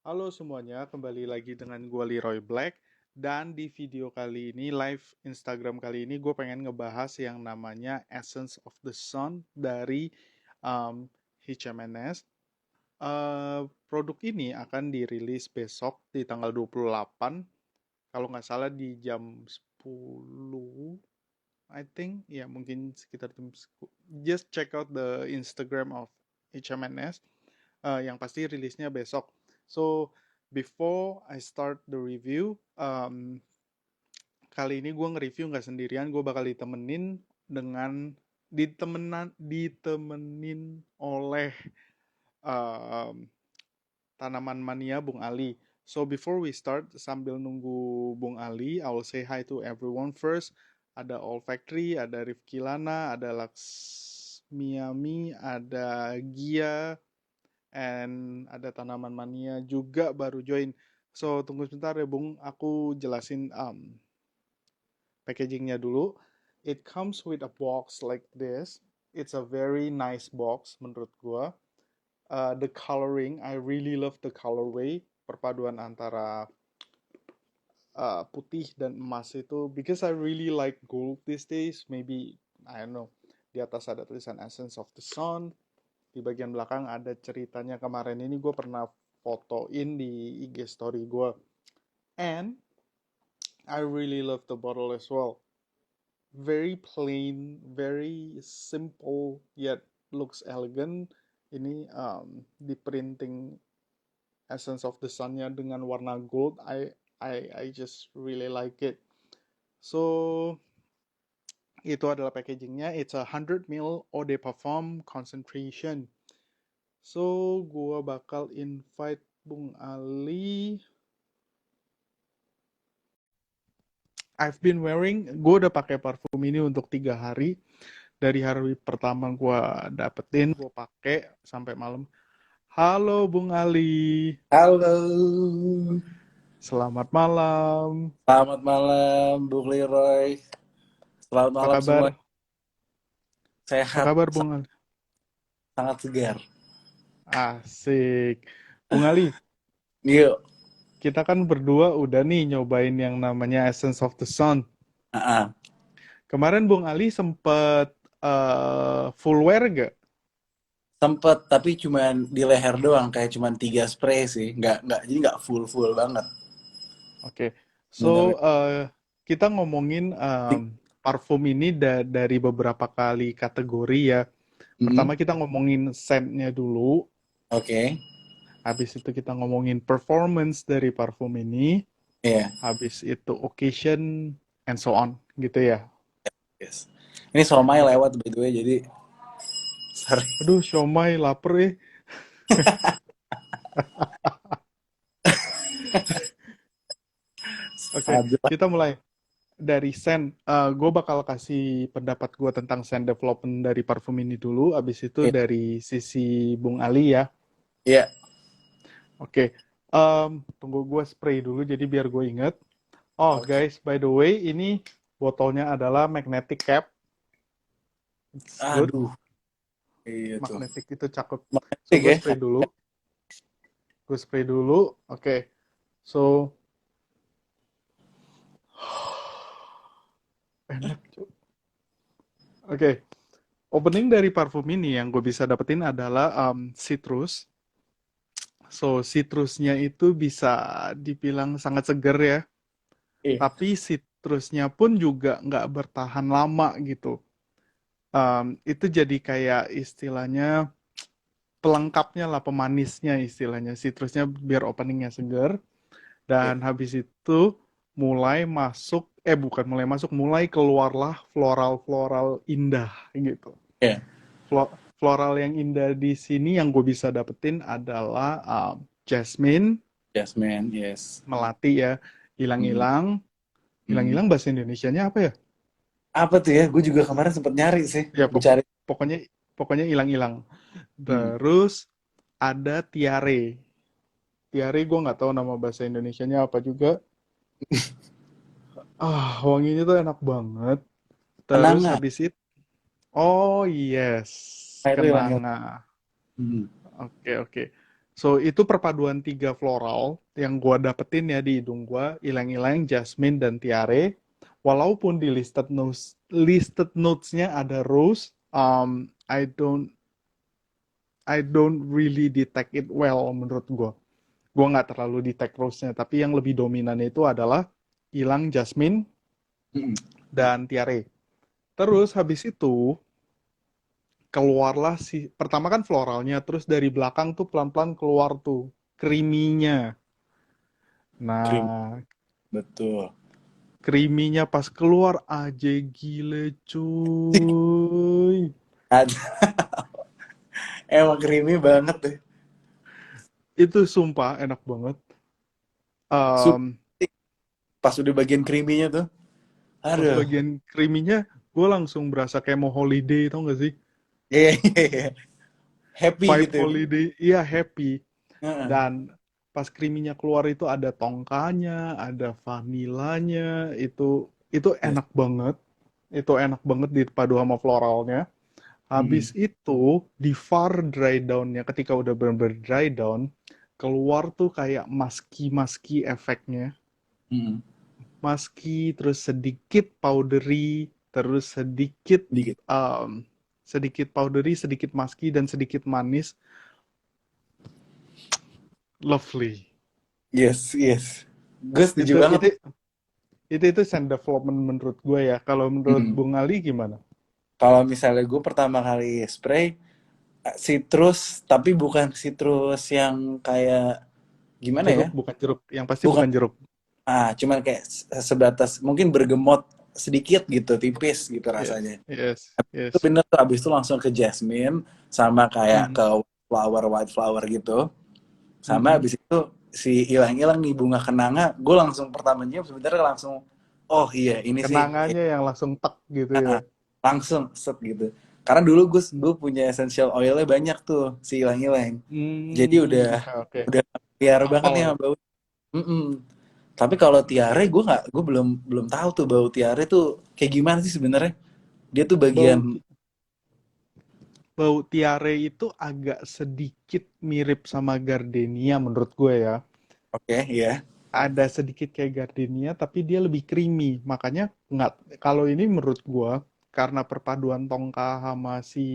Halo semuanya, kembali lagi dengan gue Leroy Black. Dan di video kali ini, live Instagram kali ini, gue pengen ngebahas yang namanya Essence of the Sun dari um, HMNS. Produk ini akan dirilis besok di tanggal 28, kalau nggak salah di jam 10, I think. Ya, mungkin sekitar jam 10. Just check out the Instagram of HMNS. Yang pasti rilisnya besok. So before I start the review, kali ini gue nge-review nggak sendirian, gue bakal ditemenin oleh um, tanaman mania Bung Ali. So before we start, sambil nunggu Bung Ali, I will say hi to everyone first. Ada All Factory, ada Rifki Lana, ada Laksmiami, ada Gia, and ada tanaman mania juga baru join. So tunggu sebentar ya Bung, aku jelasin packagingnya dulu. It comes with a box like this. It's a very nice box menurut gua. The coloring, I really love the colorway, perpaduan antara putih dan emas itu, because I really like gold these days. Maybe I don't know. Di atas ada tulisan Essence of the Sun. Di bagian belakang ada ceritanya, kemarin ini gue pernah fotoin di IG story gue. And I really love the bottle as well. Very plain, very simple, yet looks elegant. Ini di printing Essence of the Sun-nya dengan warna gold. I just really like it. So itu adalah packagingnya. It's a 100 ml eau de parfum concentration. So, gua bakal invite Bung Ali. I've been wearing, gue udah pakai parfum ini untuk 3 hari. Dari hari pertama gua dapetin, gue pakai sampai malam. Halo Bung Ali, Halo, selamat malam. selamat malam Bung Leroy. Selamat Apa malam kabar? semua. Apa Sehat, kabar Bung Ali? sangat segar. Asik. Bung Ali, Yuk. kita kan berdua udah nih nyobain yang namanya Essence of the Sun. Ah, Kemarin Bung Ali sempet full wear gak? sempet, tapi cuman di leher doang, kayak cuman 3 spray sih. Jadi nggak full banget. Oke, Bener. so kita ngomongin parfum ini dari beberapa kali kategori ya. Mm-mm. Pertama kita ngomongin scentnya dulu, Oke. habis itu kita ngomongin performance dari parfum ini, Iya. habis itu occasion, and so on, gitu ya. Yes. Ini somai Oke. lewat by the way, jadi sorry. Aduh, siomay, lapar ya. Oke, Aduh. kita mulai dari scent. Gue bakal kasih pendapat gue tentang scent development dari parfum ini dulu, habis itu Iya. dari sisi Bung Ali ya. Iya. Oke, tunggu gue spray dulu jadi biar gue inget. Oh Oke. guys, by the way, ini botolnya adalah magnetic cap. It's good. Aduh. Iya tuh. Magnetic itu cakep. So Magnetik gue ya. spray dulu. Gue spray dulu. Oke. So enak cuy. Oke. Opening dari parfum ini yang gue bisa dapetin adalah citrus. So citrusnya itu bisa dibilang sangat seger ya. Iya. Tapi citrusnya pun juga nggak bertahan lama gitu. Itu jadi kayak istilahnya pelengkapnya lah, pemanisnya istilahnya, citrusnya biar openingnya seger. Iya. Dan habis itu mulai keluarlah floral-floral indah gitu. Iya. Floral yang indah di sini yang gue bisa dapetin adalah jasmine, Jasmine, yes. melati ya, Mm-mm. hilang-hilang. Mm-mm. Hilang-hilang bahasa Indonesianya apa ya? Apa tuh ya? Gue juga kemarin sempet nyari sih. Ya Gue cari. pokoknya pokoknya hilang-hilang. Hmm. Terus ada tiare. Tiare gue nggak tahu nama bahasa Indonesianya apa juga. Wanginya tuh enak banget. Terus Kenanga. habis itu, oh yes, Nah, itu hilang-hilang. kenanga. Hmm. Oke, oke. So itu perpaduan tiga floral yang gua dapetin ya di hidung gua, ylang-ylang, jasmine dan tiare. Walaupun di listed notes-nya ada rose, I don't really detect it well menurut gua. Gua nggak terlalu detect rose-nya, tapi yang lebih dominan itu adalah ylang, jasmine Mm-mm. dan tiare. Terus habis itu keluarlah si pertama kan floralnya, terus dari belakang tuh pelan-pelan keluar tuh creamy-nya. Krim, Nah, betul. creamy-nya pas keluar aja gile cuy. Ada- Emang creamy banget deh. Itu sumpah enak banget. Sup, Em, pas udah bagian creamy-nya tuh. Pas Aduh. bagian creamy-nya, gue langsung berasa kayak mau holiday, tau gak sih? Iya, iya, iya. Happy Vibe gitu ya. holiday, iya happy. Heeh. Dan pas creamy-nya keluar itu ada tongkanya, ada vanilanya, itu Yes. enak banget. Itu enak banget dipadu sama floralnya. Habis Mm-mm. itu di far dry down-nya ketika udah bener-bener dry down, keluar tuh kayak musky-musky efeknya. Mm-mm. Musky, terus sedikit powdery, terus Dikit. um, sedikit powdery, sedikit musky dan sedikit manis. Lovely. Yes, yes. Gue setuju Itu banget. itu itu scent development menurut gue ya. Kalau menurut Mm. Bung Ali gimana? Kalau misalnya gue pertama kali spray, citrus, tapi bukan citrus yang kayak gimana ya? Jeruk bukan jeruk, yang pasti Bukan, bukan jeruk. cuman kayak sebatas mungkin bergemot sedikit gitu, tipis gitu Yes, rasanya. yes, Itu yes. bener tuh, abis itu langsung ke jasmine, sama kayak Mhm, ke white flower gitu. Sama mhm. abis itu si ilang-ilang nih bunga kenanga, gue langsung pertama nyium sebenarnya langsung, oh iya ini sih, Kenangannya yang langsung tek gitu ya. ah, langsung set gitu. Karena dulu gue punya essential oilnya banyak tuh si ilang-ilang. Jadi Oke oke. udah biar banget Apal nih ya. sama bau. Mm-mm. Tapi kalau tiare gue nggak, gue belum belum tahu tuh bau tiare tuh kayak gimana sih sebenarnya. Dia tuh bagian, Bau bau tiare itu agak sedikit mirip sama gardenia menurut gue ya. oke ya. Ada sedikit kayak gardenia tapi dia lebih creamy. Makanya nggak kalau ini menurut gue karena perpaduan tongka sama si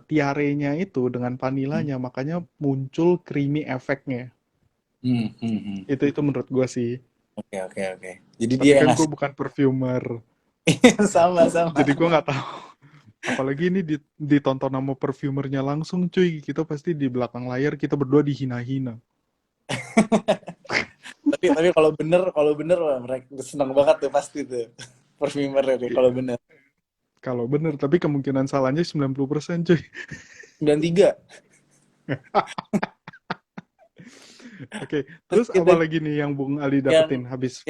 tiarenya itu dengan Hmm, vanilanya makanya muncul creamy efeknya. hmm, hmm, hmm. Itu menurut gue sih. Oke, oke, oke. Jadi Tapi dia yang kan gue ngasih. bukan perfumer. Sama, sama. Jadi gue nggak tahu. Apalagi ini ditonton sama perfumernya langsung cuy. Kita pasti di belakang layar kita berdua dihina-hina. Tapi kalau bener wah, mereka seneng banget tuh pasti tuh. Perfumer itu kalau Iya. bener. Kalau bener, tapi kemungkinan salahnya 90% cuy. 93. Oke, Terus terus kita apa lagi nih yang Bung Ali yang dapetin habis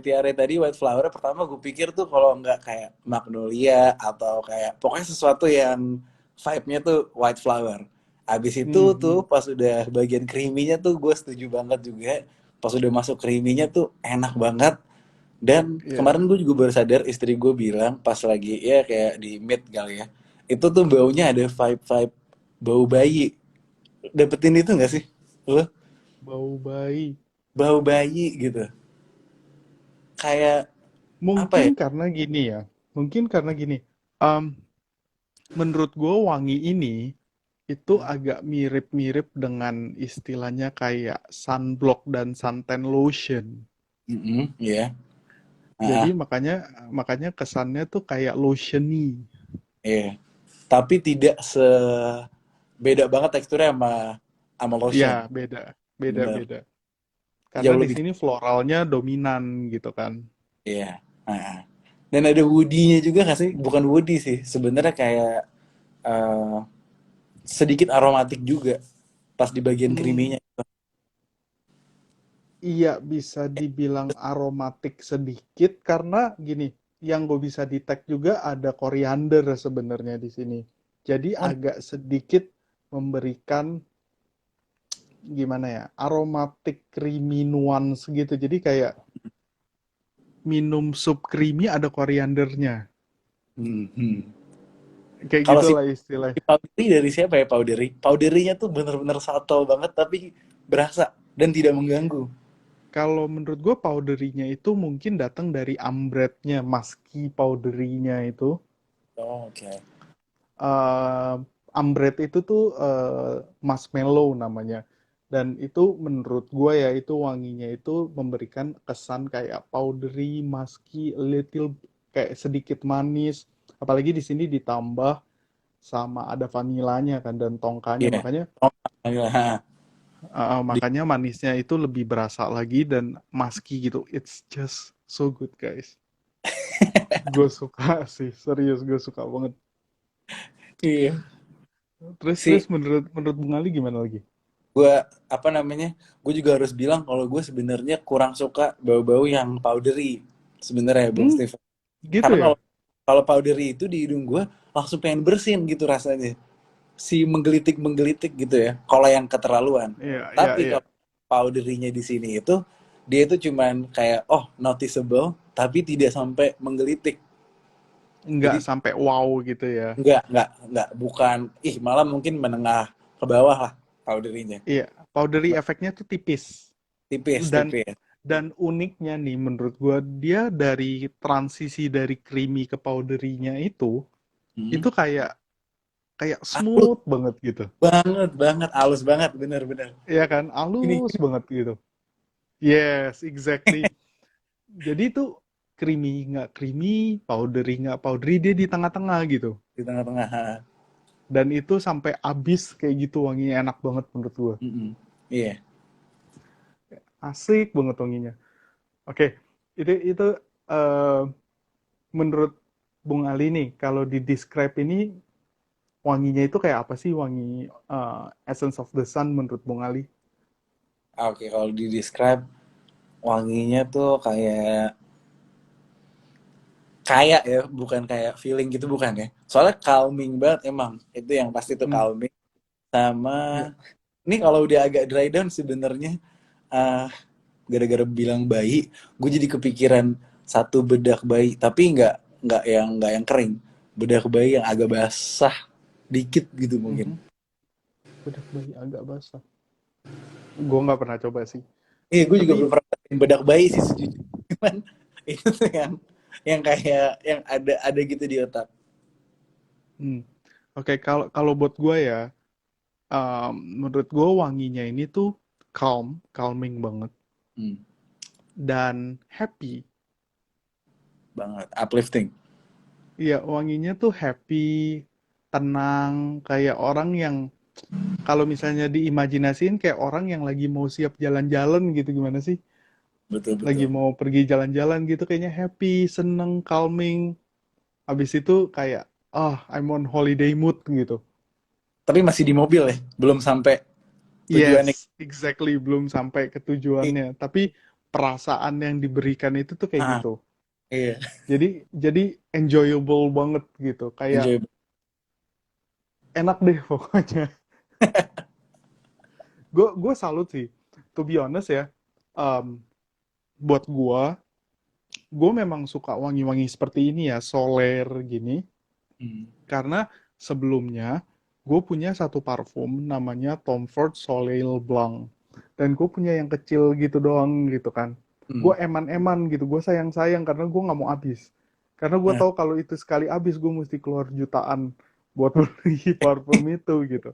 tiare tadi white flower pertama gue pikir tuh kalau nggak kayak magnolia atau kayak pokoknya sesuatu yang vibe-nya tuh white flower. Abis itu tuh Mhm. pas udah bagian creamy-nya tuh gue setuju banget juga. Pas udah masuk creamy-nya tuh enak banget. Dan Iya. kemarin gue juga baru sadar istri gue bilang pas lagi ya kayak di mid kali ya. Itu tuh baunya ada vibe-vibe bau bayi. Dapetin itu nggak sih? Lo Bau bayi. bau bayi gitu. Kayak apa Mungkin ya? karena gini ya. Mungkin karena gini. Em, menurut gue wangi ini itu agak mirip-mirip dengan istilahnya kayak sunblock dan suntan lotion. Mm-mm, iya. Jadi Ah, makanya makanya kesannya tuh kayak lotiony. iya. Tapi tidak beda banget teksturnya sama sama lotion. Ya, beda, beda, Bener. beda. Karena Jauh di lebih. sini floralnya dominan gitu kan. Iya. Ah. Dan ada woody-nya juga nggak sih? Bukan woody sih. Sebenarnya kayak eh, sedikit aromatik juga pas di bagian Hmm, creamy-nya. iya bisa dibilang aromatik sedikit karena gini, yang gue bisa detect juga ada koriander sebenarnya di sini. Jadi Oh, agak sedikit memberikan gimana ya, aromatic creamy nuance gitu. Jadi kayak minum sup creamy ada koriandernya. hmm, hmm. Kayak Kalau si gitulah istilahnya. powdery dari siapa ya powdery? Powderynya tuh bener-bener subtle banget tapi berasa dan tidak mengganggu. Kalau menurut gue powderinya itu mungkin datang dari ambrednya, musky powderinya itu. Oh, oke. Okay. eh Ambret itu tuh marshmallow namanya. Dan itu menurut gue ya itu wanginya itu memberikan kesan kayak powdery, musky, a little kayak sedikit manis. Apalagi di sini ditambah sama ada vanilanya kan dan tongkanya, Iya. makanya Oh, iya. Di- makanya manisnya itu lebih berasa lagi dan musky gitu. It's just so good guys. Gue suka sih, serius gue suka banget. Iya. Terus terus Si menurut menurut Bung Ali gimana lagi? gue apa namanya? Gue juga harus bilang kalau gue sebenarnya kurang suka bau-bau yang powdery sebenarnya Bung Hmm, Steven. gitu Karena ya? kalau kalau powdery itu di hidung gue langsung pengen bersin gitu rasanya. Si menggelitik-menggelitik gitu ya. Kalau yang keterlaluan. Iya, iya, Tapi iya. kalau powdery-nya di sini itu dia itu cuman kayak oh noticeable tapi tidak sampai menggelitik. Nggak Jadi sampai wow gitu ya. enggak bukan malah mungkin menengah ke bawah lah powdery-nya. Iya, powdery efeknya tuh tipis. Tipis, Dan tipis. dan uniknya nih menurut gua dia dari transisi dari creamy ke powdery-nya Hmm. itu kayak kayak Halus smooth banget gitu. banget, banget, halus banget, bener-bener. Iya kan? Ini Halus banget gitu. Yes, exactly. Jadi itu creamy, powdery nggak powdery, dia di tengah-tengah gitu. di tengah-tengah. Ha. Dan itu sampai abis kayak gitu wanginya enak banget menurut gua. Mm-mm. Iya. Asik banget wanginya. Oke, itu eh, menurut Bung Ali nih, kalau di describe ini wanginya itu kayak apa sih wangi Essence of the Sun menurut Bung Ali? Oke, kalau di describe wanginya tuh kayak kayak ya, bukan kayak feeling gitu bukan ya. Soalnya calming banget emang. Itu yang pasti tuh Hmm, calming. Sama ya. ini kalau udah agak dry down sebenarnya ah gara-gara bilang bayi, gue jadi kepikiran satu bedak bayi, tapi nggak yang kering. Bedak bayi yang agak basah dikit gitu mungkin. Mhm. Bedak bayi agak basah. Gue nggak pernah coba sih. Iya, gue juga Tapi, belum pernah pakai bedak bayi sih sejujurnya. Cuman itu tuh yang kayak yang ada gitu di otak. hmm, oke kalau kalau buat gue ya, menurut gue wanginya ini tuh calming banget Hmm, dan happy. banget, uplifting. Iya, wanginya tuh happy, tenang, kayak orang yang kalau misalnya diimajinasiin kayak orang yang lagi mau siap jalan-jalan gitu gimana sih? Betul Lagi betul. mau pergi jalan-jalan gitu kayaknya happy, seneng, calming. Habis itu kayak I'm on holiday mood gitu. Tapi masih di mobil ya, belum sampai tujuannya. Yes, exactly, belum sampai ke tujuannya, tapi perasaan yang diberikan itu tuh kayak Ah, gitu. iya, Jadi enjoyable banget gitu. Kayak enjoy. enak deh pokoknya. Gue salut sih. To be honest ya, um, buat gue memang suka wangi-wangi seperti ini ya, soler gini. Hmm. Karena sebelumnya gue punya satu parfum namanya Tom Ford Soleil Blanc. Dan gue punya yang kecil gitu doang gitu kan. Hmm. Gue eman-eman gitu, gue sayang-sayang karena gue nggak mau habis. Karena gue Nah, tahu kalau itu sekali habis gue mesti keluar jutaan buat beli parfum itu gitu.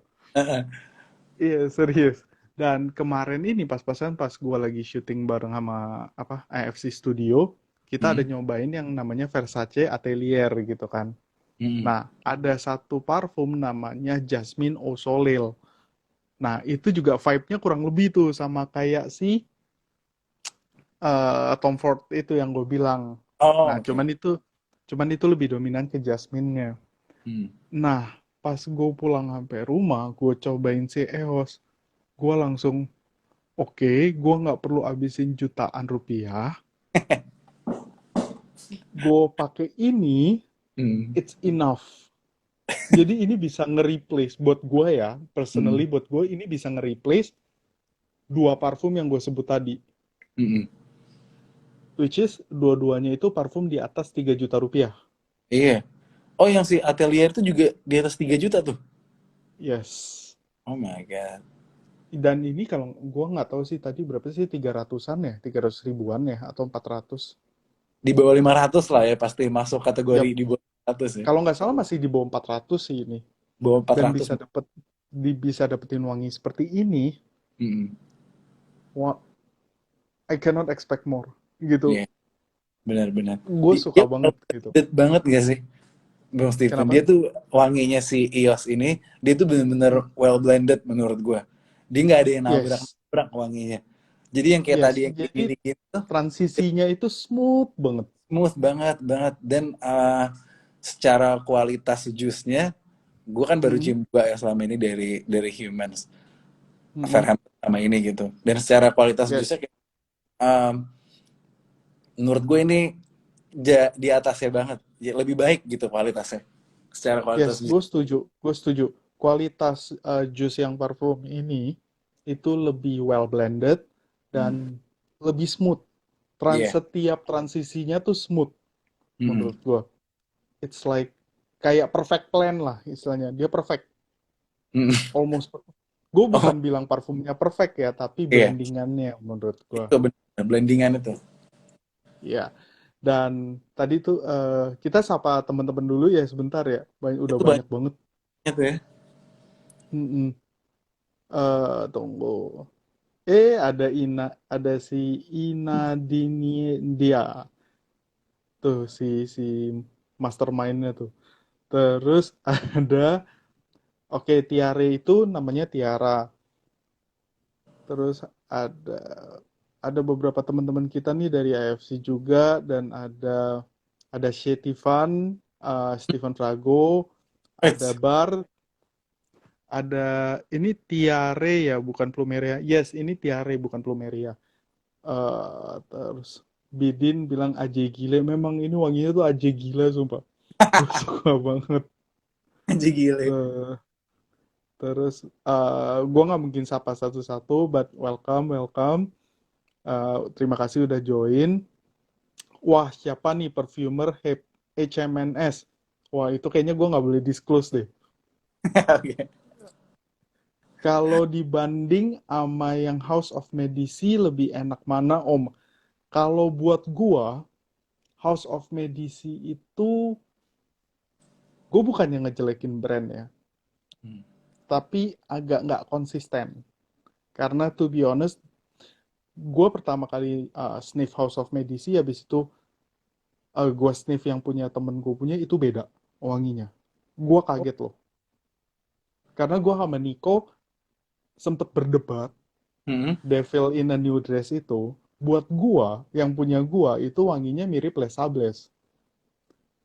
Iya serius. Dan kemarin ini pas-pasan pas gue lagi syuting bareng sama apa AFC Studio, kita ada hmm. nyobain yang namanya Versace Atelier gitu kan. Hmm. Nah, ada satu parfum namanya Jasmine Au Soleil. Nah, itu juga vibe-nya kurang lebih tuh sama kayak si Tom Ford itu yang gue bilang. Oh, Nah, oke. cuman itu lebih dominan ke Jasmine-nya. Hmm. Nah, pas gue pulang sampai rumah, gue cobain si EOS. Gue langsung, oke, gue nggak perlu habisin jutaan rupiah. Gue pakai ini, Hmm. it's enough. Jadi ini bisa nge-replace buat gue ya, Hmm. personally buat gue ini bisa nge-replace dua parfum yang gue sebut tadi. Hmm. Which is dua-duanya itu parfum di atas 3 juta rupiah. Iya, Oh, yang si Atelier itu juga di atas 3 juta tuh. Yes. Oh my god. Dan ini kalau gua nggak tahu sih tadi berapa sih, 300-an ya, 300 ribuan ya, atau 400. Di bawah 500 lah ya, pasti masuk Ya, kategori di bawah 500 ya. kalau nggak salah masih di bawah 400 sih ini. Bawah Dan 400. bisa dapetin wangi seperti ini, Mm-mm. wah, I cannot expect more gitu. Iya, benar-benar. Gue suka Dia banget gitu. blended banget gak sih, Bang Steven? Dia Kenapa? tuh wanginya si EOS ini, dia tuh bener-bener Hmm. well blended menurut gua. Dia nggak ada yang Yes, nabrak-nabrak wanginya. Jadi yang kayak tadi yes. yang Jadi dingin-dingin tuh transisinya itu smooth banget. smooth banget banget. Dan secara kualitas jusnya, gue kan baru Hmm. cium juga ya selama ini dari Humans Hmm. Fairham sama ini gitu. Dan secara kualitas jusnya Yes, kayak, um, menurut gue ini di atasnya banget. Ya, lebih baik gitu kualitasnya. Secara kualitas yes. jus. Gue setuju. Gue setuju. Kualitas jus yang parfum ini itu lebih well blended Hmm. dan lebih smooth. Iya. Setiap transisinya tuh smooth Hmm. menurut gue. It's like kayak perfect plan lah istilahnya. Dia perfect, Hmm. almost perfect. Gue Oh bukan bilang parfumnya perfect ya, tapi iya, blendingannya menurut gue. itu benar blendingan itu. Ya. Dan tadi tuh kita sapa teman-teman dulu ya sebentar ya. Udah Itu banyak banget. banyak tuh ya. Mm-mm. Tunggu. Ada si Ina Dini dia tuh si mastermindnya tuh. Terus ada, oke, Tiare itu namanya Tiara. Terus ada ada beberapa teman-teman kita nih dari AFC juga, dan ada Shetivan, Steven Frago, ada Wait. Bar, ada ini Tiare ya, bukan Plumeria. Yes, ini Tiare bukan Plumeria. Terus Bidin bilang Aje gile. Memang ini wanginya tuh Aje gila sumpah. Gue suka banget. Anjir gile. Eh, Terus gue nggak mungkin sapa satu-satu, but welcome, welcome. Terima kasih udah join. Wah, siapa nih perfumer HMNS? Wah, itu kayaknya gue nggak boleh disclose deh. Oke. Kalau dibanding sama yang House of Medici, lebih enak mana, Om? Kalau buat gua, House of Medici itu, gue bukannya ngejelekin brand ya, Hmm. tapi agak nggak konsisten. Karena to be honest, gue pertama kali sniff House of Medici, habis itu gue sniff yang punya temen gue punya, itu beda wanginya. Gue kaget loh. Karena gue sama Nico sempet berdebat, Hmm. Devil in a New Dress itu, buat gua, yang punya gua, itu wanginya mirip Les Sables.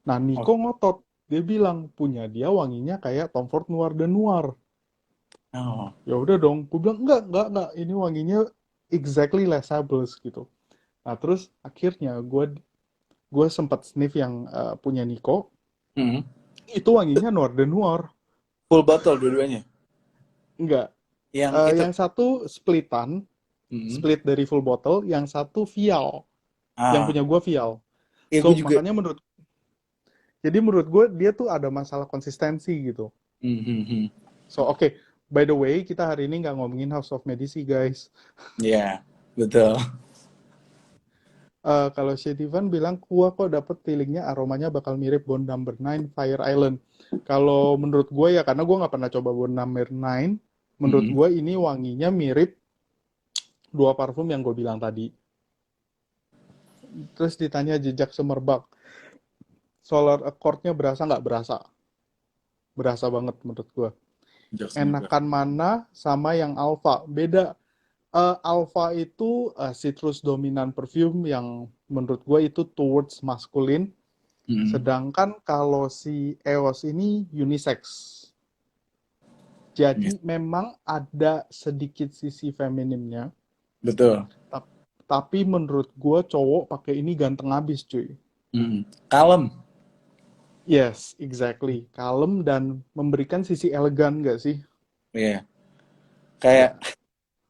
Nah, Oh. Nico ngotot. Dia bilang, punya dia wanginya kayak Tom Ford Noir de Noir. Oh. Ya udah dong. Gue bilang, enggak. Ini wanginya exactly Les Sables gitu. Nah, terus akhirnya gue sempat sniff yang punya Nico. Hmm. Itu wanginya Noir de Noir. Full bottle dua-duanya. Enggak. Yang itu. Yang satu splitan, Hmm. split dari full bottle. Yang satu vial. Yang Ah, punya gue vial. ya gue So, juga. makanya menurut gue dia tuh ada masalah konsistensi gitu. Hmm. Hmm. Hmm. So, oke. By the way, kita hari ini nggak ngomongin House of Medici, guys. Ya, betul. Kalau Shetivan bilang, kuah kok dapet feelingnya aromanya bakal mirip Bond Number 9 Fire Island. Kalau menurut gue ya, karena gue nggak pernah coba Bond Number 9, menurut Hmm. gue ini wanginya mirip dua parfum yang gue bilang tadi. Terus ditanya jejak semerbak. Solar Accord-nya berasa nggak berasa? Berasa banget menurut gue. Jokes Mabel. Enakan mana sama yang Alpha? Beda. Alpha itu citrus dominan perfume yang menurut gue itu towards masculine. Hmm. Sedangkan kalau si EOS ini unisex. Jadi Yes. memang ada sedikit sisi femininnya. Betul. Tapi menurut gue cowok pakai ini ganteng abis cuy. Hmm. Kalem. Yes, exactly. Kalem dan memberikan sisi elegan gak sih? Iya. Kayak Ya.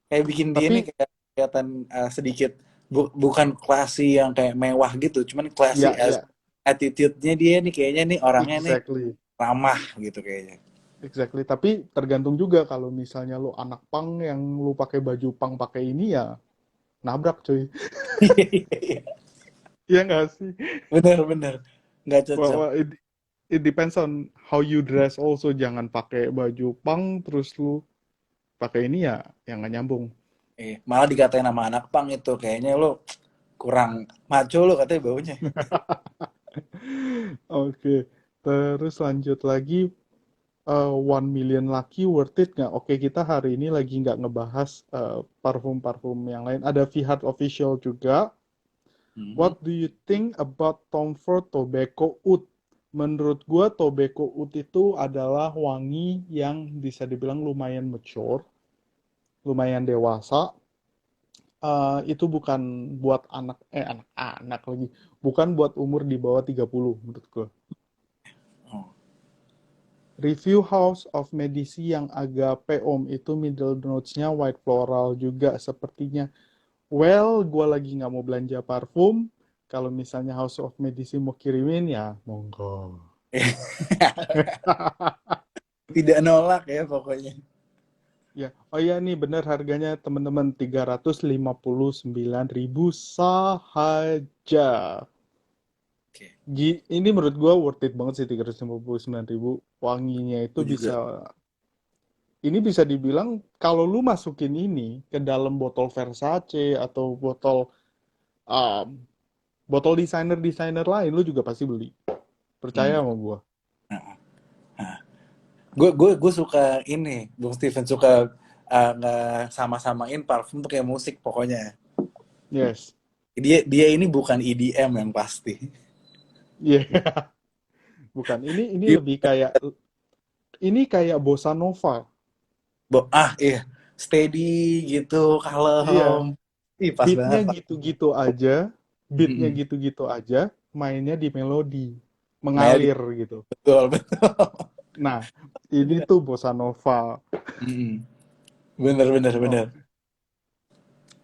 kayak bikin dia nih Tapi kayak kelihatan sedikit bukan classy yang kayak mewah gitu, cuman classy ya, as ya. attitude-nya dia nih kayaknya nih orangnya nih Exactly. ramah gitu kayaknya. Exactly. Tapi tergantung juga kalau misalnya lu anak pang yang lu pakai baju pang pakai ini ya nabrak cuy. Iya nggak sih? Bener-bener nggak cocok. Bahwa it depends on how you dress also. Jangan pakai baju pang terus lu pakai ini ya yang nggak nyambung. Malah dikatain sama anak pang itu kayaknya lo kurang maco lo katanya baunya. Oke. Terus lanjut lagi, 1 million Lucky worth it nggak? Oke, kita hari ini lagi nggak ngebahas parfum-parfum yang lain. Ada Vihat Official juga. Mhm. What do you think about Tom Ford Tobacco Oud? Menurut gua Tobacco Oud itu adalah wangi yang bisa dibilang lumayan mature, lumayan dewasa. Itu bukan buat anak-anak lagi. Bukan buat umur di bawah 30 menurut gua. Oh. Review House of Medici yang agak peom itu middle notes-nya white floral juga sepertinya. Well, gue lagi nggak mau belanja parfum. Kalau misalnya House of Medici mau kirimin ya monggo. Tidak nolak ya pokoknya. Ya, oh ya nih bener harganya teman-teman 359.000 sahaja. Oke, Ini menurut gue worth it banget sih 359.000. Wanginya itu gue juga. bisa, ini bisa dibilang kalau lu masukin ini ke dalam botol Versace atau um, botol desainer-desainer lain lu juga pasti beli. Hmm. Percaya sama gua. Nah, nah. Gue suka ini, Bung Steven suka nggak sama-samain parfum tuh kayak musik pokoknya. Yes. Dia ini bukan EDM yang pasti. Iya. Yeah. Bukan. Ini Dia, lebih kayak bossa nova. iya, steady gitu, kalem. Iya. Ih, pas Beatnya banget Pak. gitu-gitu aja. Beatnya Mm-mm. gitu-gitu aja. Mainnya di melodi. Meli, Mengalir gitu. betul betul. Nah, ini tuh bossa nova. Mm-mm. Bener bener Oh, bener.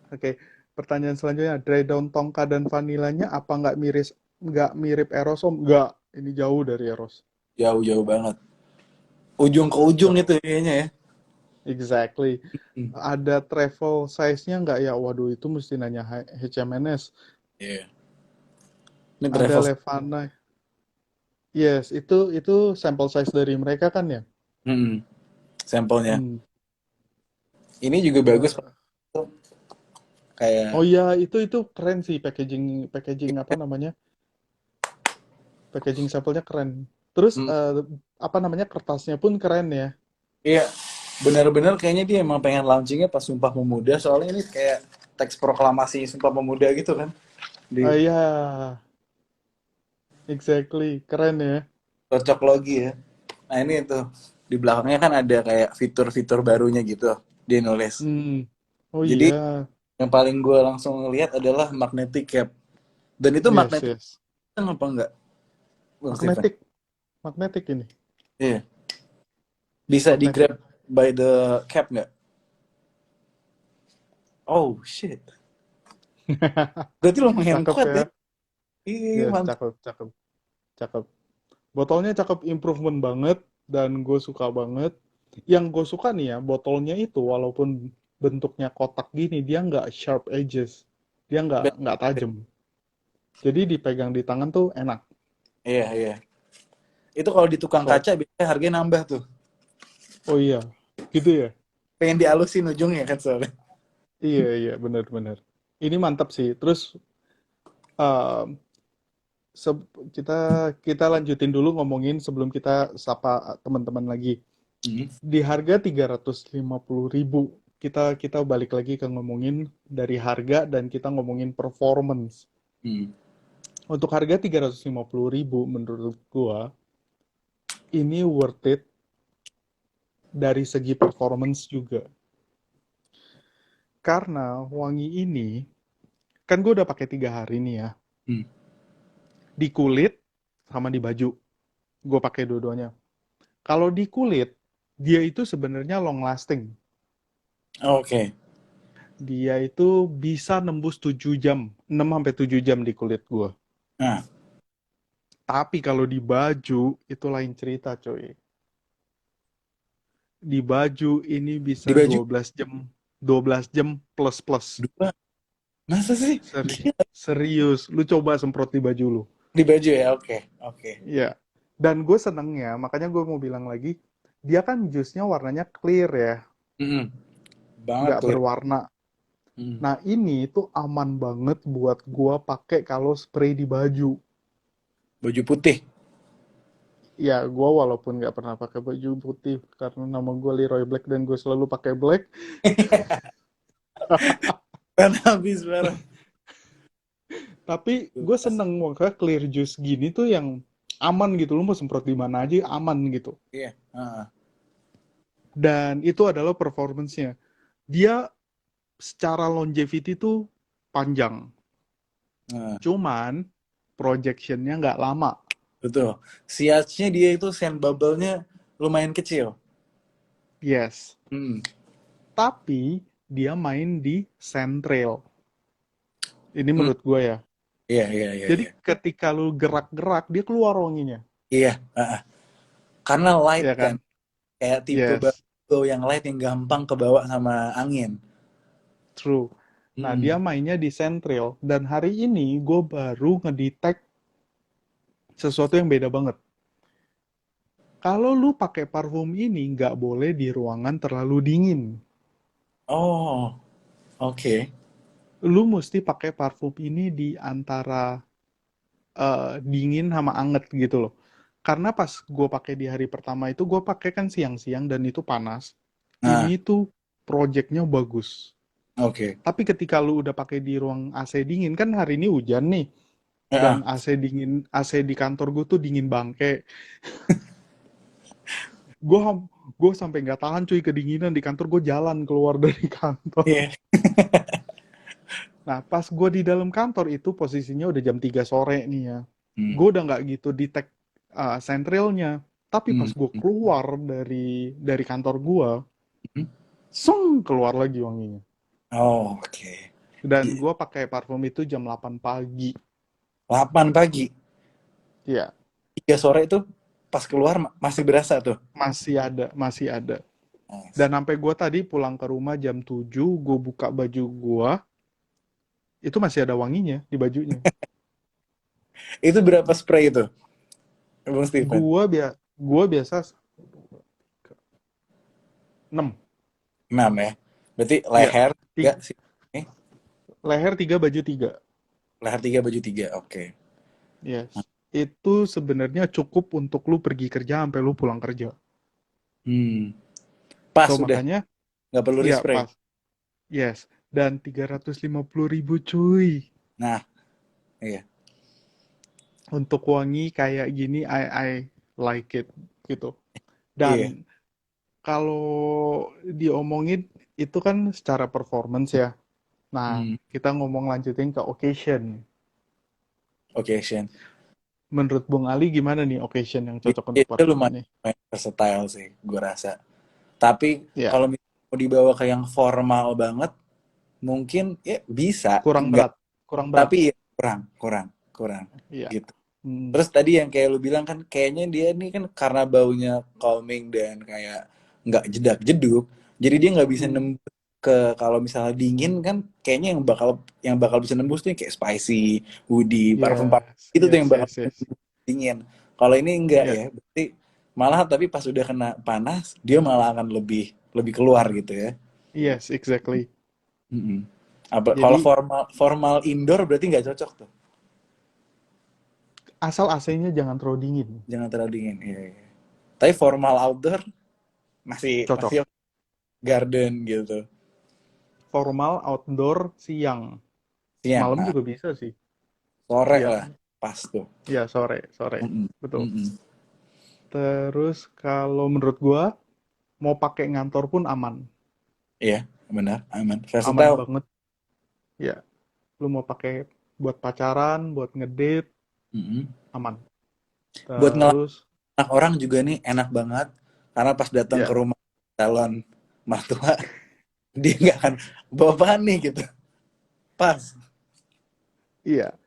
oke. Pertanyaan selanjutnya, dry down tongka dan vanilanya apa nggak mirip Eros Om? Nggak. Ini jauh dari Eros. Jauh jauh banget. Ujung ke ujung Jauh. itu kayaknya ya. Exactly. Hmm. Ada travel size-nya nggak ya? Waduh, itu mesti nanya HMNS. Iya. Ini Ada travel. Levana. Yes, itu sampel size dari mereka kan ya? Mm-mm. Sampelnya. Hmm. Ini juga bagus Pak. Eh, oh Kayak iya, itu keren sih packaging packaging apa namanya? Packaging sampelnya keren. Terus mm, apa namanya? Kertasnya pun keren ya. iya, benar-benar kayaknya dia emang pengen launchingnya pas Sumpah Pemuda, soalnya ini kayak teks proklamasi Sumpah Pemuda gitu kan. Ah Di iya, exactly. Keren ya. cocok logi ya. Nah ini tuh, di belakangnya kan ada kayak fitur-fitur barunya gitu, dia nulis. Hmm. Oh Jadi iya. yang paling gue langsung lihat adalah magnetic cap. Dan itu Yes, magnetic yes. apa enggak, Bang Steven? Magnetic, magnetic ini. Iya. Bisa di Magnetic. grab by the cap nggak? Oh shit. Berarti lumayan Cakep kuat ya. ya. Iya, Yes, mantap. cakep, cakep, cakep. Botolnya cakep, improvement banget dan gue suka banget. Yang gue suka nih ya, botolnya itu walaupun bentuknya kotak gini, dia nggak sharp edges, dia nggak tajam. Jadi dipegang di tangan tuh enak. Iya, iya. Itu kalau di tukang So, kaca biasanya harganya nambah tuh. oh iya, gitu ya. Pengen dialusin ujungnya kan soalnya. Iya iya, benar-benar. Ini mantap sih. Terus um, kita kita lanjutin dulu ngomongin sebelum kita sapa teman-teman lagi. Hmm. Di harga 350.000 kita kita balik lagi ke ngomongin dari harga dan kita ngomongin performance. Hmm. Untuk harga 350.000 menurut gua ini worth it dari segi performance juga. Karena wangi ini kan gue udah pakai 3 hari nih ya, Hmm. di kulit sama di baju. Gue pakai dua-duanya. Kalau di kulit dia itu sebenarnya long lasting. Oke. Dia itu bisa nembus 7 jam, 6 sampai 7 jam di kulit gue. Nah, Tapi kalau di baju itu lain cerita, coy. Di baju ini Di bisa baju 12 jam plus plus. dua. Masa sih? Seri- Gila. Serius, lu coba semprot di baju lu. Di baju ya, oke, oke. Iya. Dan gue senengnya, makanya gue mau bilang lagi, dia kan jusnya warnanya clear ya, Mm-mm. Banget nggak clear. berwarna. Mm. Nah ini tuh aman banget buat gue pakai kalau spray di baju. Baju putih. Ya, gue walaupun nggak pernah pakai baju putih karena nama gue Leroy Black dan gue selalu pakai black, Kan habis parah. tapi gue seneng makanya clear juice gini tuh yang aman gitu. Lu mau semprot di mana aja aman gitu. Iya. Heeh. Dan itu adalah performance-nya. Dia secara longevity tuh panjang. Heeh. Cuman projectionnya nggak lama. Betul. Siasnya dia itu sand bubble-nya lumayan kecil. Yes. Hmm. Tapi dia main di central. Ini Hmm. menurut gue ya. Iya, iya, iya, Jadi iya. ketika lu gerak-gerak, dia keluar wanginya. Iya, heeh. Karena light Ya kan, kan? kayak tipe Yes. bau yang light yang gampang kebawa sama angin. True. Nah, dia Hmm. mainnya di central. Dan hari ini gue baru ngedetect sesuatu yang beda banget. Kalau lu pakai parfum ini, nggak boleh di ruangan terlalu dingin. Oh, oke. Lu mesti pakai parfum ini di antara dingin sama anget gitu loh. Karena pas gue pakai di hari pertama itu gue pakai kan siang-siang dan itu panas. Nah, Ini tuh projectnya bagus. oke. Tapi ketika lu udah pakai di ruang AC dingin kan hari ini hujan nih Heeh. dan AC di kantor gue tuh dingin bangke. Gue gue sampai nggak tahan cuy kedinginan di kantor gue jalan keluar dari kantor. Iya. Nah pas gue di dalam kantor itu posisinya udah jam 3 sore nih ya. Hmm. Gue udah nggak gitu detect centralnya. Tapi pas Hmm. gue keluar dari kantor gue, Hmm. seng keluar lagi wanginya. Oh, oke. Dan gue pakai parfum itu jam 8 pagi. 8 pagi. Ya, 3 sore itu pas keluar masih berasa tuh. masih ada, masih ada. Nice. Dan sampai gue tadi pulang ke rumah jam 7, gue buka baju gue, itu masih ada wanginya di bajunya. Itu berapa spray itu, Bung Steven? Gue biasa 6. 6 ya. Berarti Ya, leher 3 sih. leher 3, baju 3. Leher 3, baju 3. Oke. Yes. Itu sebenarnya cukup untuk lu pergi kerja sampai lu pulang kerja. Hmm. Pas So udah, makanya, nggak perlu ya respray. pas. Yes. Dan 350.000 cuy. Nah, iya. Untuk wangi kayak gini, I like it gitu. Iya. Dan kalau diomongin itu kan secara performance ya. Nah, Hmm. kita ngomong lanjutin ke occasion. Oke, Shen. Menurut Bung Ali gimana nih occasion yang cocok untuk Itu parfum lumayan, ini? lumayan versatile sih, gue rasa. Tapi Ya, kalau misalnya mau dibawa ke yang formal banget, mungkin ya bisa, kurang enggak. berat. Kurang berat. Tapi ya kurang, kurang, kurang. Iya. Gitu. Hmm, Terus tadi yang kayak lu bilang kan, kayaknya dia nih kan karena baunya calming dan kayak nggak jedak-jeduk, jadi dia nggak bisa hmm. nembus ke kalau misalnya dingin kan, kayaknya yang bakal bisa nembus tuh yang kayak spicy, woody, parfum-parfum Yes, itu tuh yang yes, bakal yes, yes. dingin. Kalau ini enggak Ya, ya, berarti malah tapi pas udah kena panas, dia malah akan lebih lebih keluar gitu ya. yes, exactly. Mm-mm. Kalau Jadi formal formal indoor berarti nggak cocok tuh. asal AC-nya jangan terlalu dingin. Jangan terlalu dingin. Iya, iya. Tapi formal outdoor masih Cocok. masih garden gitu. Formal outdoor siang. Siang, Malam nah, juga bisa sih. sore Iya, lah, pas tuh. iya sore, sore. Mm-mm. Betul. Mm-mm. Terus kalau menurut gua mau pakai ngantor pun aman. Iya, benar, aman, Aman versatile. banget. Ya, lu mau pakai buat pacaran, buat ngedate, Mm-mm. aman. Buat Terus ngelak orang juga nih enak banget karena pas datang ke ya, rumah calon mertua dia nggak akan bawa apaan nih gitu. Pas. iya.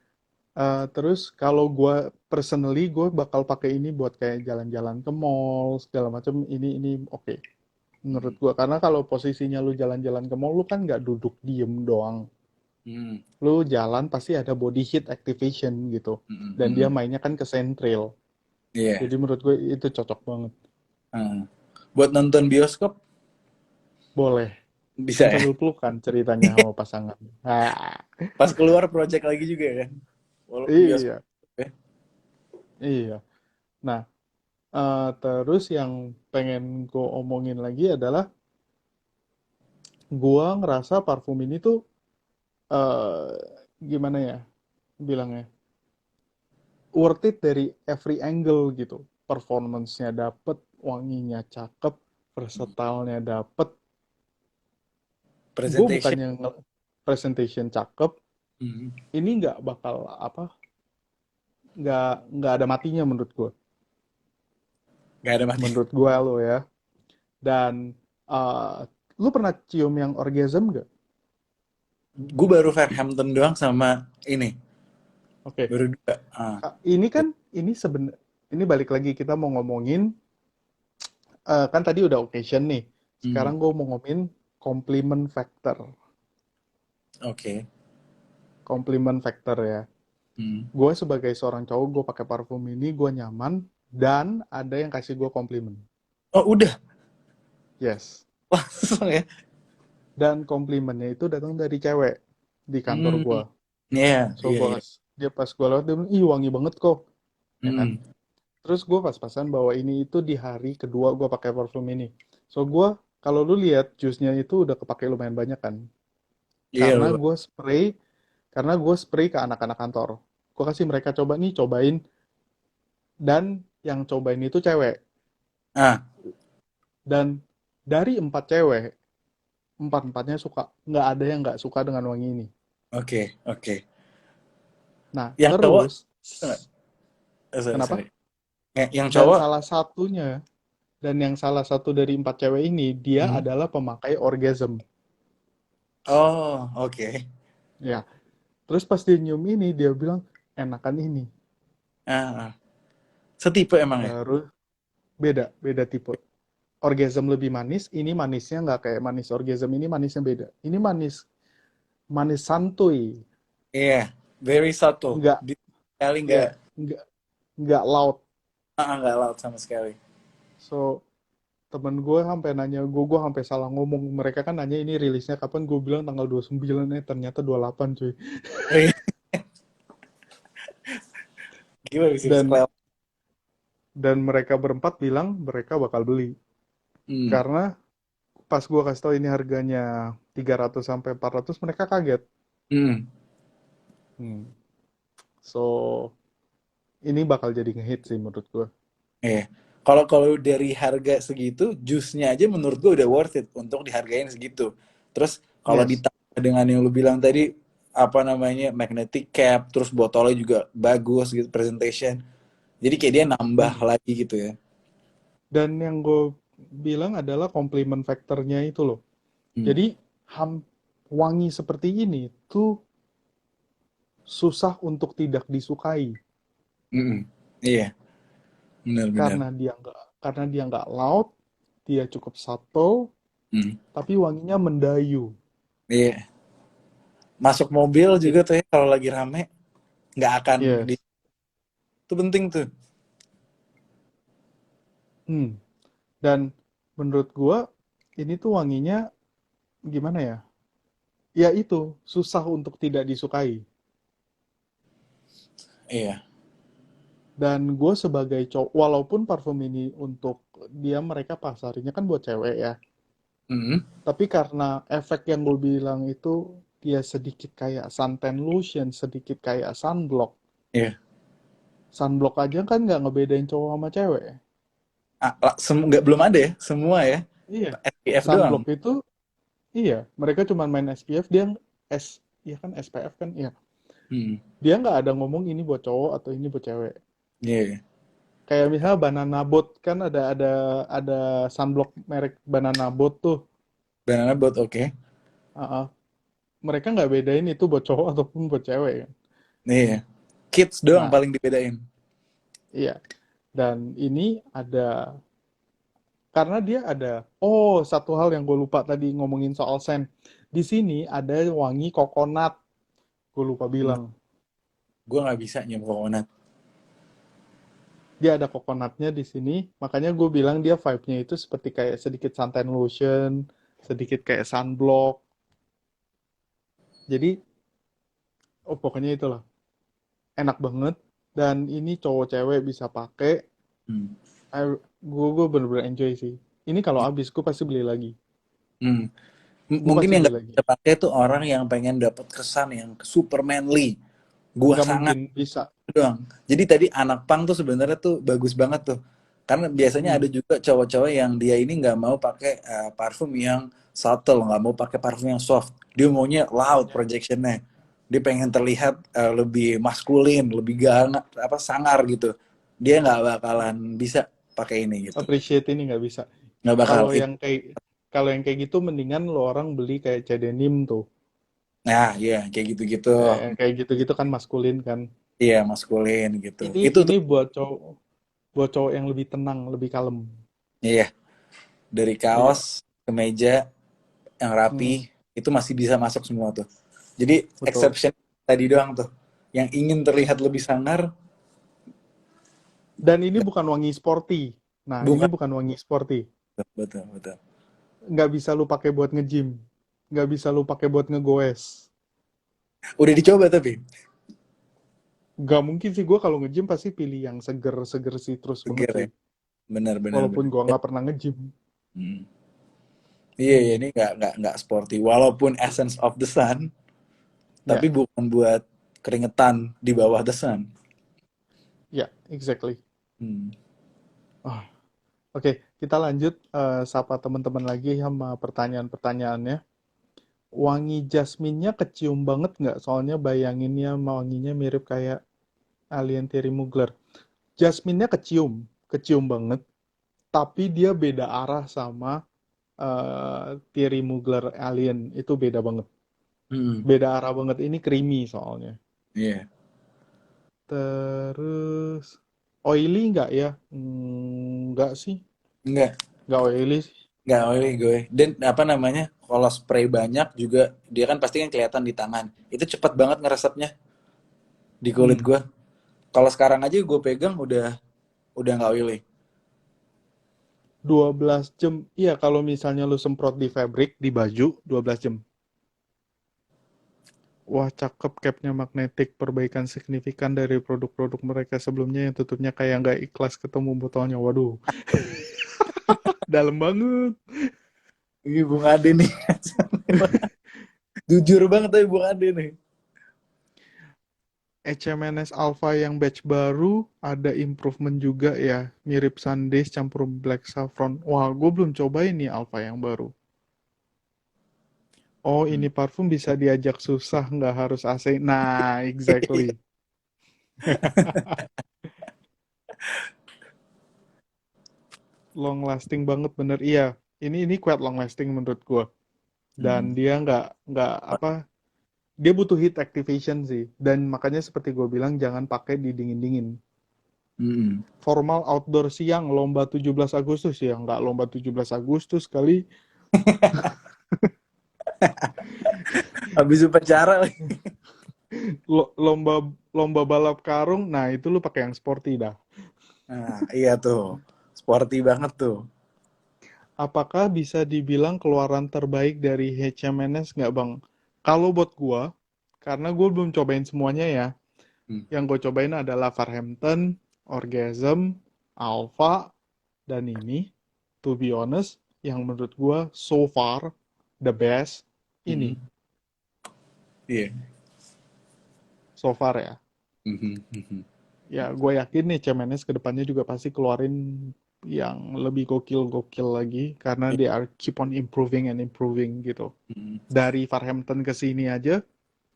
Terus kalau gue personally gue bakal pakai ini buat kayak jalan-jalan ke mall segala macam. Ini oke menurut Hmm. gue, karena kalau posisinya lu jalan-jalan ke mall lu kan nggak duduk diem doang, Hmm. lu jalan pasti ada body heat activation gitu, Hmm. dan dia Hmm. mainnya kan ke sentril, Iya. jadi menurut gue itu cocok banget. Hmm. Buat nonton bioskop Boleh bisa kan ya. sambil pelukan ceritanya sama pasangan. Ah, Pas keluar project lagi juga kan. Walau bioskop iya, ya. iya. Nah, terus yang pengen gue omongin lagi adalah gue ngerasa parfum ini tuh eh gimana ya bilangnya, worth it dari every angle gitu. Performance-nya dapet, wanginya cakep, versatile-nya dapet. Gue Presentation. bukannya presentation cakep, Hmm. ini nggak bakal apa, nggak ada matinya menurut gue. Gak ada mati. Menurut gue lo ya. Dan eh lu pernah cium yang orgasm gak? Gue baru Fairhampton doang sama ini. Oke. Baru dua. Ini kan ini balik lagi kita mau ngomongin, kan tadi udah occasion nih. Hmm. Sekarang gue mau ngomongin compliment factor. Oke. Compliment factor ya. Hmm. Gue sebagai seorang cowok, gue pakai parfum ini, gue nyaman, dan ada yang kasih gue compliment. Oh udah. Yes. Langsung ya. Dan complimentnya itu datang dari cewek di kantor Hmm. gue. Iya, So iya, gue iya. dia pas gue lewat dia bilang, ih wangi banget kok, ya kan. Hmm. Terus gue pas-pasan bahwa ini itu di hari kedua gue pakai parfum ini. So gue, kalau lu lihat jusnya itu udah kepake lumayan banyak kan. Iya Karena lu. gue spray, karena gue spray ke anak-anak kantor. Gue kasih mereka coba nih, cobain. Dan yang cobain itu cewek. Ah, Dan dari 4 cewek, empat-empatnya suka. Nggak ada yang nggak suka dengan wangi ini. oke, oke. Nah, Yang cowok terus, nggak? Sorry, sorry. kenapa? Yang Dan cowok. salah satunya, dan yang salah satu dari 4 cewek ini, dia Hmm. adalah pemakai orgasm. Oh, oke. Ya, terus pas dia nyium ini, dia bilang, enakan ini. Ah, ah. Setipe emang ya? Baru beda, beda tipe. Orgasm lebih manis, ini manisnya nggak kayak manis orgasm, ini manisnya beda. Ini manis, manis santuy. Iya, very subtle. Nggak, Di sekali ya, nggak, nggak, nggak loud. nggak laut sama sekali. So, temen gue sampai nanya gue sampai salah ngomong, mereka kan nanya ini rilisnya kapan, gue bilang tanggal 29, ternyata 28 cuy. Iya, gila bisa dan sekelewat. dan mereka berempat bilang mereka bakal beli, Hmm. karena pas gue kasih tau ini harganya 300 sampai 400, mereka kaget. Hmm. Hmm. So ini bakal jadi ngehit sih menurut gue. Iya. Kalau kalau dari harga segitu, jusnya aja menurut gue udah worth it untuk dihargain segitu. Terus kalau Yes. ditambah dengan yang lu bilang tadi, apa namanya, magnetic cap, terus botolnya juga bagus gitu, presentation. Jadi kayak dia nambah Hmm. lagi gitu ya. Dan yang gue bilang adalah compliment factornya itu loh. Hmm. Jadi wangi seperti ini tuh susah untuk tidak disukai, Mm-mm. Iya, benar-benar. karena dia nggak loud, dia cukup subtle, Hmm. tapi wanginya mendayu. Iya. Masuk mobil juga Jadi tuh ya kalau lagi rame, nggak akan di... yes. Itu penting tuh. Hmm. Dan menurut gua ini tuh wanginya gimana ya? Ya itu, susah untuk tidak disukai. Iya. Dan gue sebagai cowok, walaupun parfum ini untuk dia, mereka pasarnya kan buat cewek ya. Mm-mm. Tapi karena efek yang gue bilang itu, dia sedikit kayak suntan lotion, sedikit kayak sunblock. Iya. Sunblock aja kan nggak ngebedain cowok sama cewek. Nggak, belum ada ya, semua ya. Iya. SPF doang. Sunblock itu, iya. Mereka cuma main SPF, dia iya kan SPF kan, iya. Hmm. Dia nggak ada ngomong ini buat cowok atau ini buat cewek. Iya. Kayak misalnya Banana Boat kan ada sunblock merek Banana Boat tuh. Banana boat oke. Ah, ah. Mereka nggak bedain itu buat cowok ataupun buat cewek kan. Iya. Kids doang Nah, paling dibedain. iya. Dan ini ada, karena dia ada, oh satu hal yang gue lupa tadi ngomongin soal scent. Di sini ada wangi kokonat, gue lupa bilang. Gue nggak bisa nyium coconut. Dia ada kokonatnya di sini, makanya gue bilang dia vibe-nya itu seperti kayak sedikit suntan lotion, sedikit kayak sunblock. Jadi, oh pokoknya itulah, enak banget. Dan ini cowok cewek bisa pakai. Hmm. Gue bener-bener enjoy sih. Ini kalau habis gue pasti beli lagi. Hmm. Gue Mungkin pasti yang beli nggak lagi. bisa pakai tuh orang yang pengen dapat kesan yang super manly. Gua Nggak sangat mungkin bisa. doang. Jadi tadi anak pang tuh sebenarnya tuh bagus banget tuh. Karena biasanya Hmm. ada juga cowok-cowok yang dia ini nggak mau pakai parfum yang subtle, nggak mau pakai parfum yang soft. Dia maunya loud Ya. projectionnya. Dia pengen terlihat lebih maskulin, lebih gangat, apa sangar gitu. Dia nggak bakalan bisa pakai ini gitu. Appreciate ini nggak bisa. Nggak bakal. Kalau yang kayak kalau yang kayak gitu mendingan lo orang beli kayak CDNIM tuh. Nah, iya kayak gitu-gitu. Yang kayak gitu-gitu kan maskulin kan. Iya maskulin gitu. Ini Itu ini tuh, buat cowok yang lebih tenang, lebih kalem. iya dari kaos Iya. ke meja yang rapi Mm, itu masih bisa masuk semua tuh. Jadi betul. exception tadi doang tuh. Yang ingin terlihat lebih sangar, Dan ini bukan wangi sporty. Nah, ini bukan. bukan wangi sporty. Betul, betul. Nggak bisa lu pakai buat nge-gym. Nggak bisa lu pakai buat ngegoes. Udah dicoba tapi Nggak mungkin sih gue kalau nge-gym pasti pilih yang seger-seger citrus banget seger ya. sih. Benar, benar, Walaupun benar. gue nggak pernah nge-gym. Hmm. Iya, iya, Hmm. ini nggak sporty. Walaupun Essence of the Sun, tapi Ya, bukan buat keringetan di bawah the sun. ya, exactly. Hmm. Ah, oke, kita lanjut sapa teman-teman lagi sama pertanyaan-pertanyaannya. Wangi jasminnya kecium banget nggak? Soalnya bayanginnya wanginya mirip kayak Alien Terry Mugler. Jasminnya kecium, kecium banget. Tapi dia beda arah sama Thierry Mugler Alien. Itu beda banget. Hmm. Beda arah banget. Ini creamy soalnya. Iya. Terus oily nggak ya? Nggak sih. Enggak. Nggak oily sih. Nggak oily gue. Dan apa namanya, kalau spray banyak juga, dia kan pasti kan kelihatan di tangan. Itu cepet banget ngeresepnya di kulit Hmm. gue. Kalau sekarang aja gue pegang udah nggak oily. 12 jam. Iya, kalau misalnya lu semprot di fabric, di baju, 12 jam. Wah, cakep capnya magnetic. Perbaikan signifikan dari produk-produk mereka sebelumnya yang tutupnya kayak nggak ikhlas ketemu botolnya. Waduh, dalam banget. Ini Bung Ade nih. Jujur banget tapi Bung Ade nih. HMNS Alpha yang batch baru ada improvement juga ya. Mirip Sundays campur Black Saffron. Wah, gue belum cobain nih Alpha yang baru. Oh, Hmm. ini parfum bisa diajak susah, nggak harus AC. Nah, exactly. Long lasting banget bener. Iya, ini quite long lasting menurut gue. Dan Hmm. dia nggak apa, dia butuh heat activation sih. Dan makanya seperti gue bilang jangan pakai di dingin-dingin. Hmm. Formal outdoor siang lomba 17 Agustus ya, nggak lomba 17 Agustus kali. Habis upacara lagi. Lomba lomba balap karung, nah itu lu pakai yang sporty dah. Nah, iya tuh. Sporty banget tuh. Apakah bisa dibilang keluaran terbaik dari HMNS nggak bang? Kalau buat gua, karena gua belum cobain semuanya ya. Hmm. Yang gue cobain adalah Farhampton, Orgasm, Alpha, dan ini. To be honest, yang menurut gua so far the best ini. Hmm. Iya. So far ya. Hmm. Hmm. Ya gue yakin nih CMNS kedepannya juga pasti keluarin yang lebih gokil-gokil lagi karena they are keep on improving and improving gitu. Hmm. Dari Farhampton ke sini aja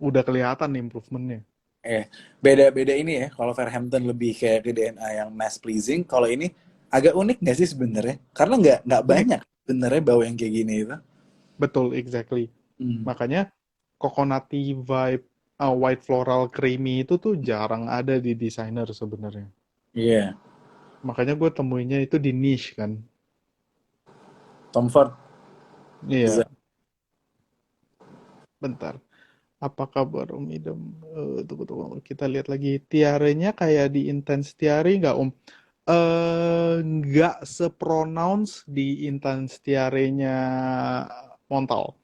udah kelihatan improvementnya. Beda-beda ini ya. Kalau Fairhampton lebih kayak ke DNA yang mass pleasing. Kalau ini agak unik nggak sih sebenarnya? Karena nggak Unik, banyak sebenarnya bau yang kayak gini itu. betul, exactly. Hmm. Makanya coconutty vibe. white floral creamy itu tuh jarang ada di desainer sebenarnya. Iya. Makanya gue temuinnya itu di niche kan. Tom Ford. Iya, bentar. Apakah baru idem? Tunggu, tunggu. Kita lihat lagi. Tiarenya kayak di Intense Tiare nggak, Om? Nggak sepronounce di Intense Tiarenya Montal.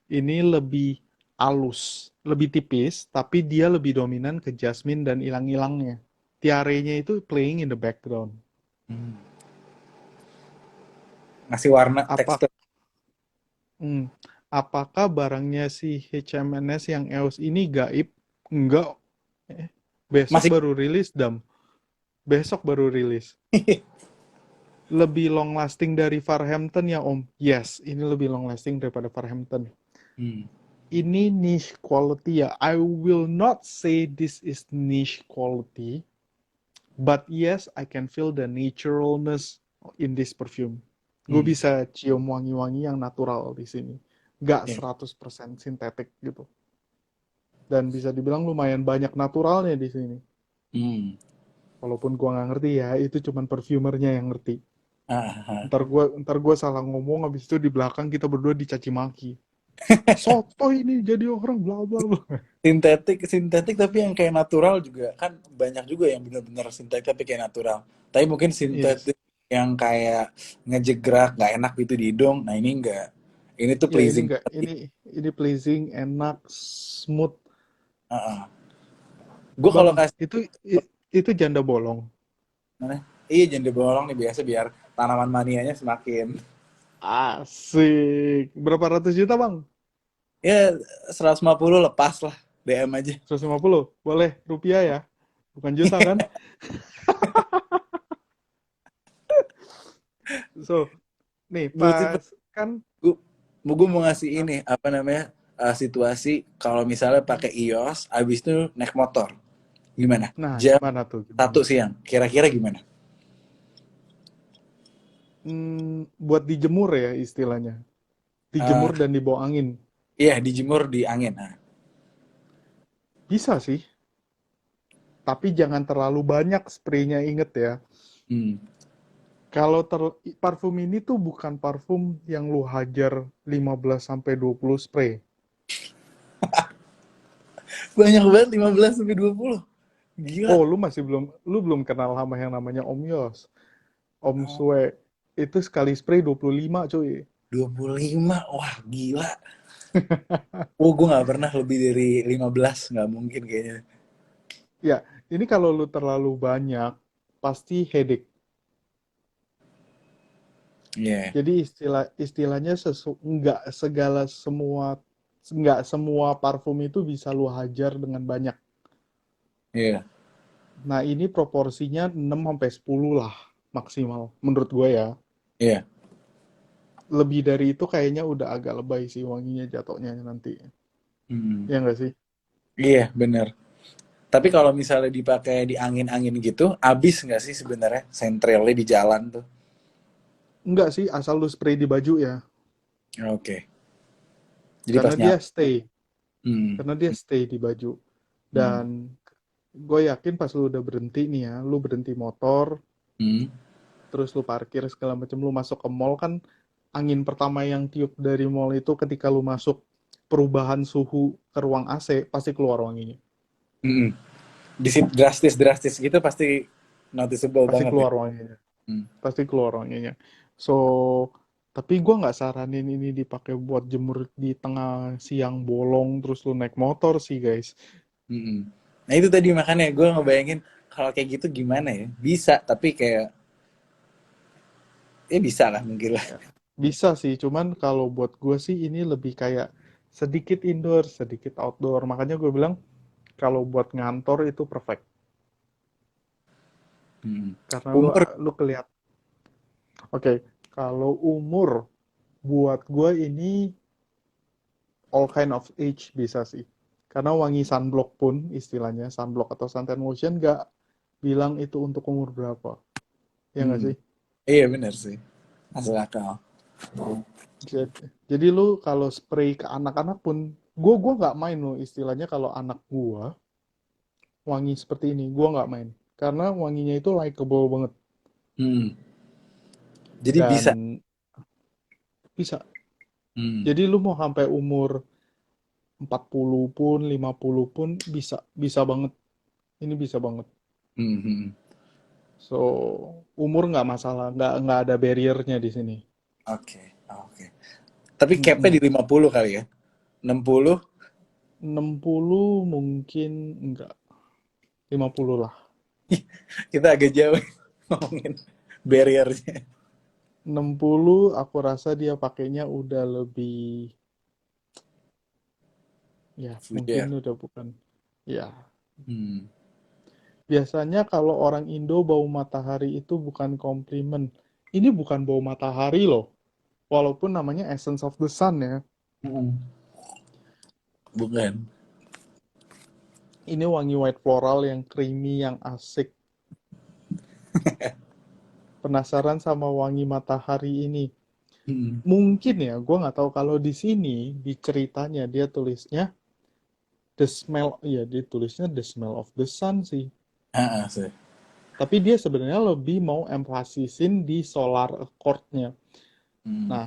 Ini lebih halus, lebih tipis, tapi dia lebih dominan ke Jasmine dan ilang-ilangnya. Tiarenya itu playing in the background. Hmm. Ngasih warna Apa, tekstur. hmm, apakah barangnya si HMNS yang EOS ini gaib? Enggak. Eh, Besok Masih. baru rilis, Dam. Besok baru rilis. Lebih long lasting dari Farhampton ya, Om? Yes, ini lebih long lasting daripada Farhampton. Hmm. Ini niche quality ya. I will not say this is niche quality, but yes, I can feel the naturalness in this perfume. Gue Hmm. bisa cium wangi-wangi yang natural di sini. Gak Iya. 100% sintetik gitu. Dan bisa dibilang lumayan banyak naturalnya di sini. Hmm. Walaupun gua nggak ngerti ya, itu cuman perfumernya yang ngerti. Ah, ah. Ntar gua salah ngomong, habis itu di belakang kita berdua dicaci maki. Soto ini jadi orang bla bla bla. Sintetik, sintetik tapi yang kayak natural juga kan banyak juga yang benar-benar sintetik tapi kayak natural. Tapi mungkin Yes. sintetik yang kayak ngejegrak nggak enak gitu di hidung. Nah ini enggak. Ini tuh Ya ini pleasing enggak, banget. ini pleasing, enak, smooth. Gue Bang, kalau kasih itu janda bolong. mana? Iya jangan dibolong nih biasa biar tanaman manianya semakin Asik. Berapa ratus juta, Bang? ya 150 lepas lah DM aja. 150. Boleh rupiah ya? Bukan juta kan? So, nih Gue sih pas kan, gue mau ngasih ini apa namanya situasi kalau misalnya pakai iOS abis itu naik motor gimana? nah Jam gimana tuh? Gimana? 1 siang kira-kira gimana? Buat dijemur ya istilahnya. Eh, Dijemur dan dibawa angin. iya dijemur di angin. Nah, Bisa sih, tapi jangan terlalu banyak spraynya, inget ya. hmm. Kalau parfum ini tuh bukan parfum yang lu hajar 15 sampai 20 spray. Banyak banget 15 sampai 20. Gila. Oh, lu belum kenal sama yang namanya Om Yos. Om Oh, Sue itu sekali spray 25 cuy. 25. Wah, gila. Oh, gue nggak pernah lebih dari 15, nggak mungkin kayaknya. Ya, ini kalau lu terlalu banyak pasti headache. Iya. Jadi istilahnya nggak semua parfum itu bisa lu hajar dengan banyak. Iya. Nah, ini proporsinya 6 sampai 10 lah maksimal menurut gue ya. Iya. Lebih dari itu kayaknya udah agak lebay sih wanginya jatuhnya nanti. Hmm. Ya nggak sih? Iya, bener. Tapi kalau misalnya dipakai di angin-angin gitu, abis nggak sih sebenarnya sentralnya di jalan tuh? Enggak sih, asal lu spray di baju ya. Oke. Jadi Karena pas dia nyala. stay. Hmm. Karena dia stay di baju. Hmm. Dan gue yakin pas lu udah berhenti nih ya, lu berhenti motor, Hmm. terus lu parkir segala macam, lu masuk ke mall kan, angin pertama yang tiup dari mall itu ketika lu masuk perubahan suhu ke ruang AC pasti keluar wanginya. Hmm. Di drastis-drastis gitu pasti noticeable Pasti banget ya. keluar wanginya. Hmm. Pasti keluar wanginya. So, tapi gua nggak saranin ini dipakai buat jemur di tengah siang bolong terus lu naik motor sih guys. Mm-mm. Nah itu tadi makanya gue ngebayangin kalau kayak gitu gimana ya? Bisa, tapi kayak ya bisa lah mungkin lah. Ya, bisa sih, cuman kalau buat gue sih ini lebih kayak sedikit indoor, sedikit outdoor. Makanya gue bilang kalau buat ngantor itu perfect. Hmm. Karena lu Umur, lu kelihatan. Oke, kalau umur buat gue ini all kind of age bisa sih. Karena wangi sunblock pun istilahnya sunblock atau suntan lotion nggak bilang itu untuk umur berapa. Ya nggak hmm. sih? Iya bener sih, masuk akal. Jadi lu kalau spray ke anak-anak pun Gue nggak main loh istilahnya kalau anak gue wangi seperti ini, gue nggak main. Karena wanginya itu likable banget. Hmm. Jadi bisa. Dan bisa. Hmm. Jadi lu mau sampai umur 40 pun, 50 pun bisa. Bisa banget. Ini bisa banget. Hmm. Hmm. So, umur nggak masalah. Nggak ada barriernya di sini. Oke, oke. Tapi capnya Mm-mm. di 50 kali ya? 60. 60 mungkin enggak. 50 lah. Kita agak jauh ngomongin barriernya. 60 aku rasa dia pakainya udah lebih, ya mungkin Fujer. udah bukan. Ya, Hmm. biasanya kalau orang Indo bau matahari itu bukan komplimen. Ini bukan bau matahari loh. Walaupun namanya Essence of the Sun ya. Hmm. Bukan. Ini wangi white floral yang creamy, yang asik. Penasaran sama wangi matahari ini? Hmm. Mungkin ya, gue nggak tahu kalau di sini, di ceritanya dia tulisnya The Smell, iya dia tulisnya The Smell of the Sun sih. Ah, sih. Tapi dia sebenarnya lebih mau emphasizin di Solar Accord-nya. Hmm. Nah,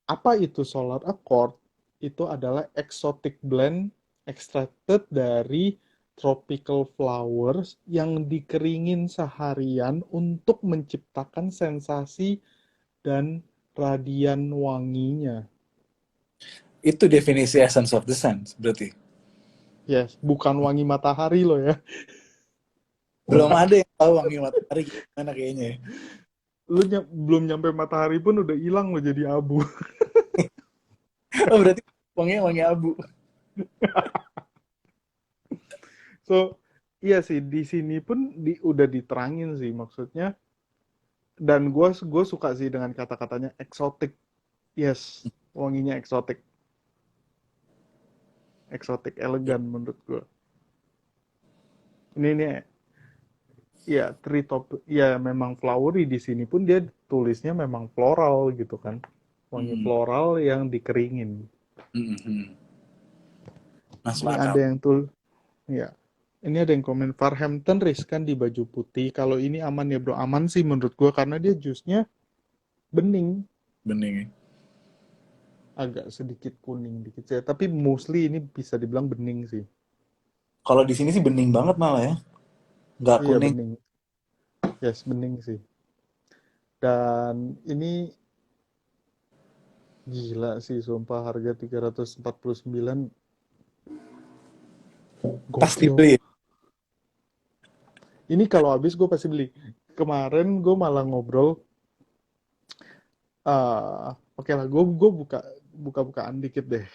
apa itu Solar Accord? Itu adalah exotic blend extracted dari tropical flowers yang dikeringin seharian untuk menciptakan sensasi dan radian wanginya. Itu definisi essence of the sun berarti. Yes, bukan wangi matahari loh ya. Belum ada yang tahu wangi matahari gimana kayaknya ya. Belum nyampe matahari pun udah hilang loh jadi abu. Oh berarti wanginya wangi abu. So, iya sih di sini pun udah diterangin sih maksudnya. Dan gue suka sih dengan kata-katanya eksotik. Yes, wanginya eksotik, eksotik elegan menurut gue. Ini nih, ya treetop, ya memang flowery di sini pun dia tulisnya memang floral gitu kan, wangi Hmm. floral yang dikeringin. Hmm. Hmm. Masuk Ini akal. ada yang tuh, ya. Ini ada yang komen Farhampton riskan di baju putih. Kalau ini aman ya bro, aman sih menurut gue karena dia jusnya bening, Bening ya. agak sedikit kuning dikit ya. Tapi mostly ini bisa dibilang bening sih. Kalau di sini sih bening banget malah ya. Nggak Iya kuning. bening, yes bening sih. Dan ini gila sih, sumpah harga 349 Pasti gokil. beli. Ini kalau habis gue pasti beli. Kemarin gue malah ngobrol, oke lah, gue buka-bukaan dikit deh.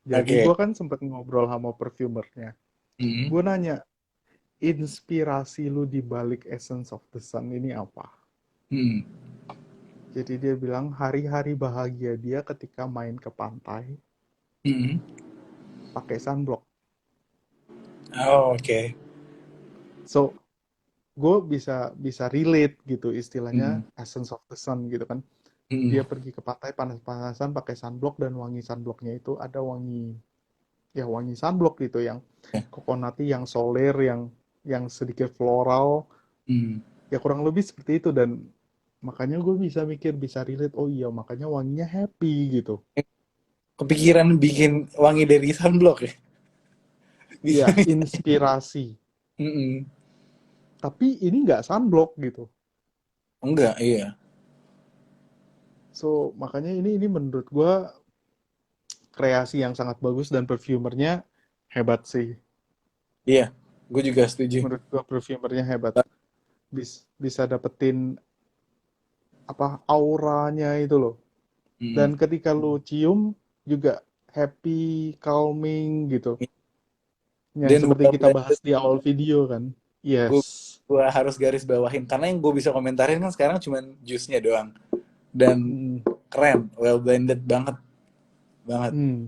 Jadi Oke. gue kan sempet ngobrol sama perfumernya. Hmm. Gue nanya, inspirasi lu di balik Essence of the Sun ini apa? Hmm. Jadi dia bilang hari-hari bahagia dia ketika main ke pantai Hmm. pakai sunblock. Oh, oke. So, gue bisa bisa relate gitu istilahnya Hmm. Essence of the Sun gitu kan. Hmm. Dia pergi ke pantai panas-panasan pakai sunblock dan wangi sunblocknya itu ada wangi, ya wangi sunblock gitu yang Ya. coconutty, yang soler, yang sedikit floral, Hmm. ya kurang lebih seperti itu. Dan makanya gue bisa mikir, bisa relate, oh iya makanya wanginya happy gitu. Kepikiran bikin wangi dari sunblock ya? Iya, Bisa, bisa. inspirasi. Mm-mm. Tapi ini nggak sunblock gitu. Enggak, iya. So, makanya ini menurut gue kreasi yang sangat bagus dan perfumernya hebat sih. Iya, gue juga setuju. Menurut gue perfumernya hebat. Bisa dapetin apa auranya itu loh. Dan Mm-mm. ketika lu cium juga happy, calming gitu. Yang Dan seperti well kita bahas blended, di awal video kan. gue Yes. gue harus garis bawahin karena yang gue bisa komentarin kan sekarang cuman jusnya doang. Dan Hmm. keren, well blended banget, banget. Hmm.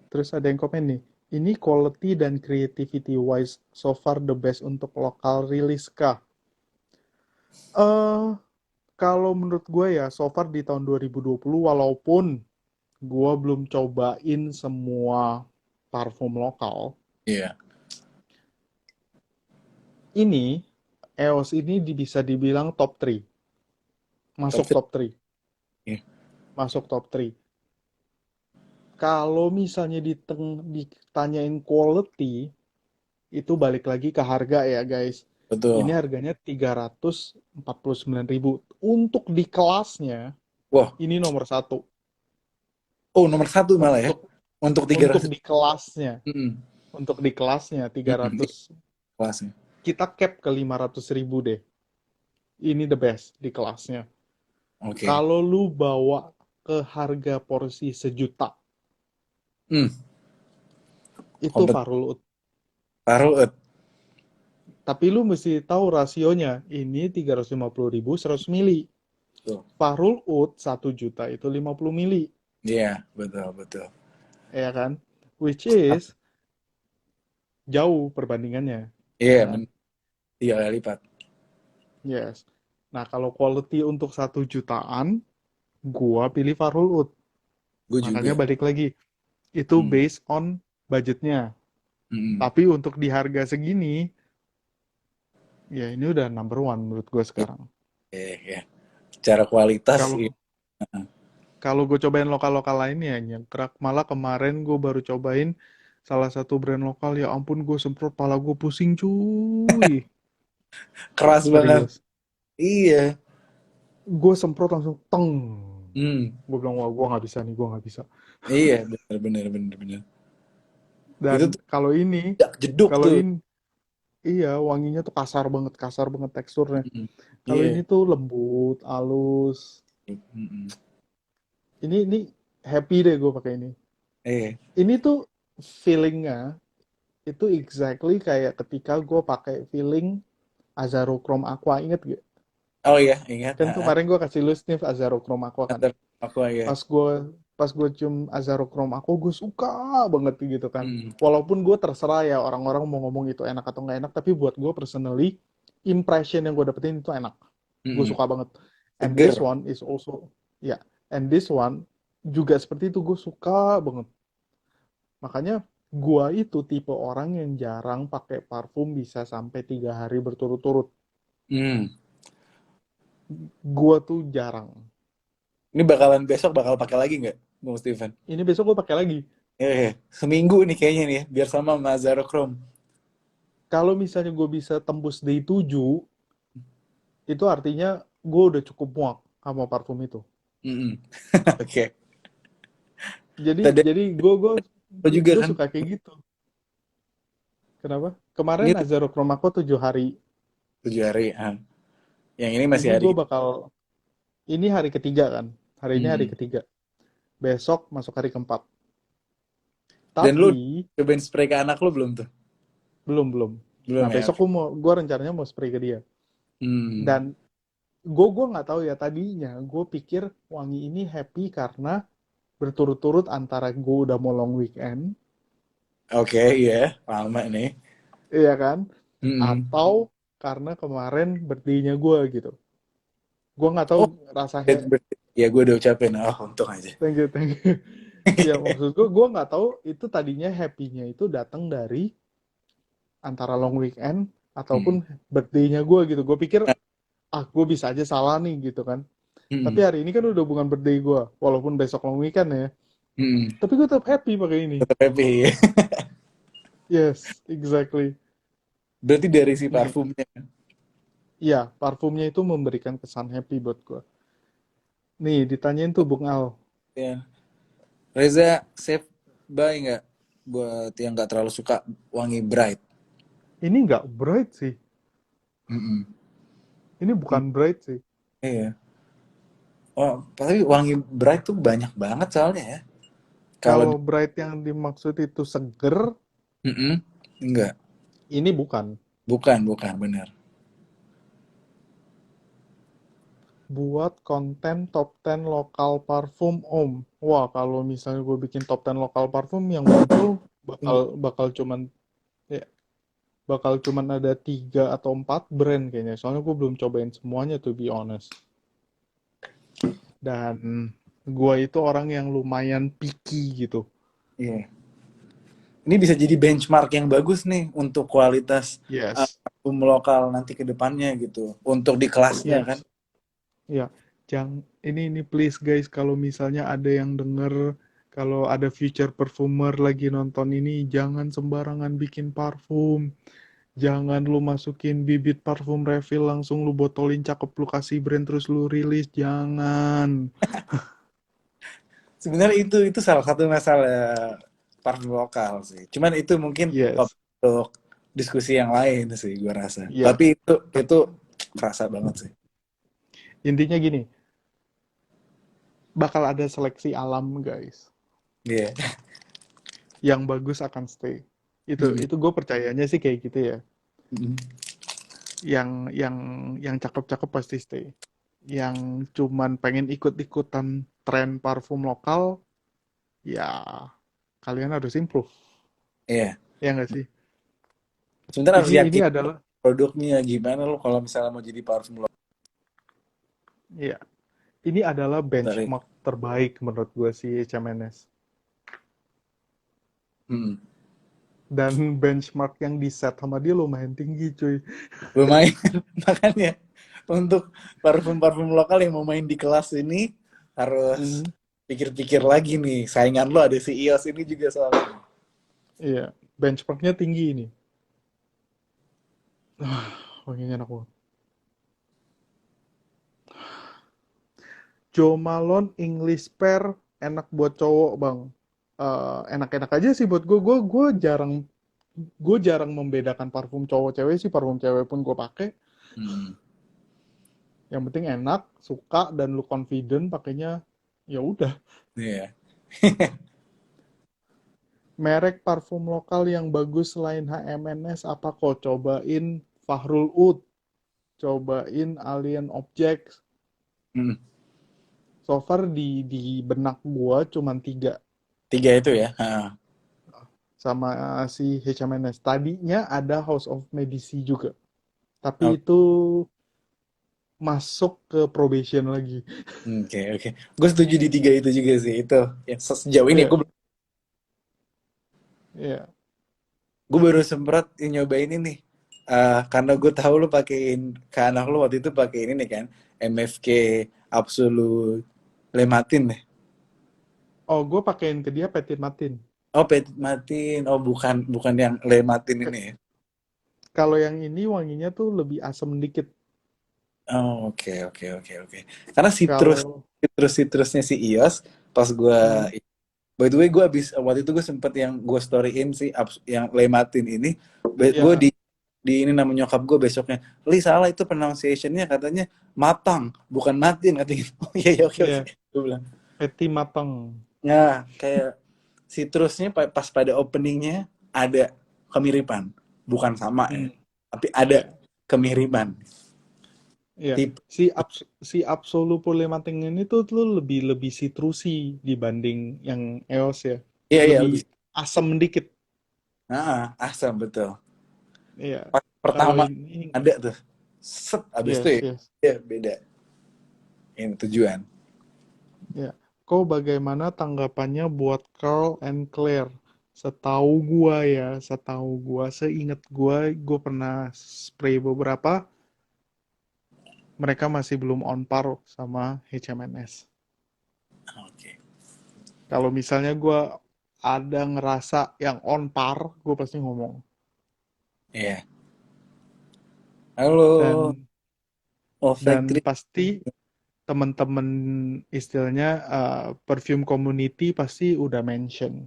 Terus ada yang komen nih. Ini quality dan creativity wise so far the best untuk lokal rilis kah? Kalau menurut gue ya so far di tahun 2020 walaupun Gua belum cobain semua parfum lokal. Iya, Ini EOS ini bisa dibilang top 3. top Masuk 3. top 3. Iya. Masuk top 3. Kalau misalnya ditanyain quality, itu balik lagi ke harga ya guys. Ini Betul. harganya 349.000. Untuk di kelasnya, Wah, ini nomor satu. oh nomor satu malah ya. Untuk Untuk untuk 300. di kelasnya. Mm-mm. Untuk di kelasnya Mm-mm. 300. Kelasnya. Kita cap ke 500.000 deh. Ini the best di kelasnya. Oke. Kalau lu bawa ke harga porsi 1 juta, Hmm, itu kompet Farul Ut. Parut. Tapi lu mesti tahu rasionya. Ini 350.000 100 mili. Tuh. Farul Ut 1 juta itu 50 mili. Iya, betul, betul. Ya kan? Which is jauh perbandingannya. Ya Iya, kan? 3 kali lipat. Yes. Nah, kalau quality untuk 1 jutaan, gua pilih Farul Ut. Gue Makanya juga. balik lagi. Itu Hmm. based on budgetnya. Mm-mm. Tapi untuk di harga segini, ya ini udah number one menurut gue sekarang. Ya. Secara kualitas, Kalau iya. kalau gue cobain lokal-lokal lainnya, nyengkrak. Malah kemarin gue baru cobain salah satu brand lokal. Ya ampun, gue semprot, pala gue pusing cuy. Keras banget. Serius. Iya. Gue semprot langsung teng. Hmm. Gue bilang, wah gue nggak bisa nih, gue nggak bisa. Iya, benar, benar, benar, benar. Itu Dan tuh jeduk kalau tuh. ini, iya wanginya tuh kasar banget teksturnya. Mm. Kalau ini Iya. tuh lembut, halus. Mm-mm. Ini happy deh gue pakai ini. Iya. Ini tuh feelingnya itu exactly kayak ketika gue pakai feeling Azaro Chrome Aqua, inget gak? Oh iya, ingat. Kan kemarin gue kasih lu sniff Azaro Chrome Aqua kan. Antar aku ya. Pas gue cium Azaro Chrome Aqua, gue suka banget gitu kan. Mm. Walaupun gue terserah ya orang-orang mau ngomong itu enak atau nggak enak, tapi buat gue personally impression yang gue dapetin itu enak. Gue Mm. suka banget. And this Seger. one is also, ya, and this one juga seperti itu, gue suka banget. Makanya gua itu tipe orang yang jarang pakai parfum bisa sampai 3 hari berturut-turut. Mm. Gua tuh jarang. Ini bakalan besok bakal pakai lagi nggak, Bung Steven? Ini besok gua pakai lagi. Seminggu nih kayaknya nih ya, biar sama Mazaro Chrome. Kalau misalnya gue bisa tembus day 7, itu artinya gue udah cukup muak sama parfum itu. Mm-mm. Oke. Jadi Tadi jadi gue lo juga gue kan suka kayak gitu. Kenapa? ini Kemarin Azaro Chromako 7 hari. 7 hari. Yang ini masih Ini hari. gue bakal, ini hari ketiga kan. Hari ini hari Mm. ketiga. Besok masuk hari keempat. Dan lu Tapi cobain spray ke anak lu belum tuh? belum belum. Belum Nah ya? besok Oke. gue rencananya mau spray ke dia. Hmm. Dan gue nggak tahu ya, tadinya gue pikir wangi ini happy karena berturut-turut antara gue udah mau long weekend, Oke, iya, lama nih. iya kan, Mm-mm. atau karena kemarin birthday-nya gue gitu. Gue nggak tahu Oh, rasanya. ya gue udah ucapin. Oh, untung aja. Thank you. Ya maksud gue nggak tahu itu tadinya happy-nya itu datang dari antara long weekend ataupun Mm. birthday-nya gue gitu. Gue pikir, gue bisa aja salah nih gitu kan. Tapi Mm. hari ini kan udah bukan birthday gue, walaupun besok long weekend ya. Mm. Tapi gue tetap happy pakai ini. Tetap happy. Yes, exactly. Berarti dari si Nih, parfumnya. iya, parfumnya itu memberikan kesan happy buat gue. Nih, ditanyain tuh Bung Al. Ya. Reza, save buy nggak buat yang nggak terlalu suka wangi bright? Ini nggak bright sih. Mm-mm. Ini bukan bright sih. Iya. Oh, tapi wangi bright tuh banyak banget soalnya ya. Kalau Kalau bright yang dimaksud itu seger, Mm-mm. Enggak, ini bukan. bukan, bukan, benar. Buat konten top 10 lokal parfum Om. Wah, kalau misalnya gue bikin top 10 lokal parfum yang muncul bakal bakal cuman, ya, bakal cuman ada 3 atau 4 brand kayaknya. Soalnya gue belum cobain semuanya to be honest. Dan Gua itu orang yang lumayan picky gitu. Iya. Ini bisa jadi benchmark yang bagus nih untuk kualitas Yes, parfum lokal nanti ke depannya gitu. Untuk di kelasnya kan. yes. Ya, ini please guys, kalau misalnya ada yang denger, kalau ada future perfumer lagi nonton ini, jangan sembarangan bikin parfum. Jangan lu masukin bibit parfum refill langsung lu botolin cakep lu kasih brand terus lu rilis. Jangan. Sebenarnya itu salah satu masalah parfum lokal sih. Cuman itu mungkin Yes. topik untuk diskusi yang lain sih gua rasa. Ya, Tapi itu kerasa banget sih. intinya gini, bakal ada seleksi alam guys. Iya. Yang bagus akan stay. Mm, Itu gue percayanya sih kayak gitu ya. mm. Yang cakep-cakep pasti stay. Yang cuman pengen ikut-ikutan tren parfum lokal, ya kalian harus improve. Iya. Ya nggak sih? Sebenarnya harus Ini yakin adalah, produknya gimana lo kalau misalnya mau jadi parfum ya, ini adalah lokal. benchmark terbaik menurut gue si HMNS. Hmm. Dan benchmark yang di set sama dia lumayan tinggi cuy. Lumayan. Makanya untuk parfum-parfum lokal yang mau main di kelas ini harus Mhm. pikir-pikir lagi nih. Saingan lo ada si iOS ini juga soalnya. Iya, benchmarknya tinggi ini. Wanginya enak banget. Jo Malone English Pear enak buat cowok bang. Enak-enak aja sih buat gue. Gue jarang membedakan parfum cowok cewek sih. Parfum cewek pun gue pakai. Hmm. Yang penting enak, suka dan lu confident pakainya. Ya udah. Iya. Merek parfum lokal yang bagus selain HMNS apa kok? Cobain Fahrul Oud, cobain Alien Objects. Hmm. So far di benak gua cuman tiga Tiga itu ya. Ha. sama si HMNS. Tadinya ada House of Medici juga, tapi Oke, itu masuk ke probation lagi. oke. Oke. Gue setuju di tiga itu juga sih. Itu yang sejauh ini Iya, iya, gue baru sempet nyobain ini. Karena gue tahu lu pakein ke anak lu waktu itu pakai ini nih kan, MFK Absolute Lematin nih. oh gue pakein ke dia Petit Martin. Oh, Petit Martin. Oh, bukan bukan yang Lematin ini ya. Kalau yang ini wanginya tuh lebih asam dikit. Oh, oke oke oke oke. Karena Kalau citrusnya si iOS pas gue, hmm, by the way gue abis waktu itu gue sempet yang gue storyin sih yang Lematin ini, gue ya, di ini nama nyokap gue besoknya, Li salah itu pronunciation-nya katanya matang bukan matin katanya. Oh iya iya oke oke ya gue bilang. Petit matang. Nah kayak citrusnya pas pada openingnya ada kemiripan, bukan sama ya, Hmm, tapi ada ya, kemiripan. ya. Tip, Si Absolu Polemating ini tuh lebih lebih sitrusi dibanding yang EOS ya. iya iya Lebih lebih, asam dikit. asam betul. Iya. Pas Kalau pertama ini ada tuh, set abis itu yes, ya, yes. ya beda ini tujuan. Ya. Kau bagaimana tanggapannya buat Carl and Claire? Setahu gua, seingat gua pernah spray beberapa, mereka masih belum on par sama HMNS. Oke. Kalau misalnya gua ada ngerasa yang on par, gua pasti ngomong. Iya. Halo, Dan dan Olfactory. pasti teman-teman istilahnya perfume community pasti udah mention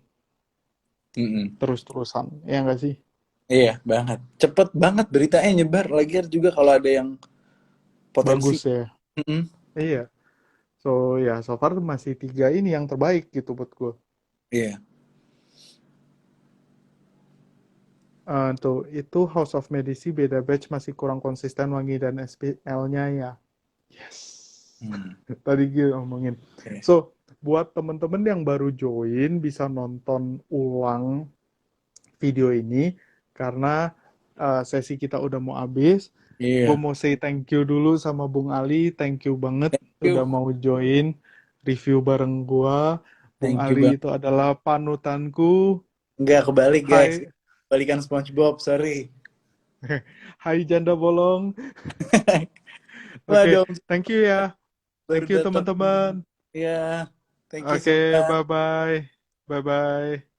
Mm-mm. terus-terusan, ya nggak sih? Iya, banget. Cepet banget beritanya nyebar. Lagian juga kalau ada yang potensi. Bagus ya. Mm-mm. Iya. So ya, so far masih tiga ini yang terbaik gitu buat gue. Iya. Tuh, itu House of Medici beda batch masih kurang konsisten wangi dan SPL-nya ya. Yes. Hmm. Tadi gue ngomongin. Iya. So, buat temen-temen yang baru join bisa nonton ulang video ini karena sesi kita udah mau habis. Gue Iya. mau say thank you dulu sama Bung Ali, thank you banget Thank udah you. mau join. review bareng gua. Bung Thank you bang. Ali itu adalah panutanku. Enggak kebalik guys. Hai, Balikan SpongeBob, sorry. hai janda bolong. Waduh, Oke, thank you ya. baru Thank you datang. teman-teman. Ya, thank you Oke, semua. bye-bye. Bye-bye.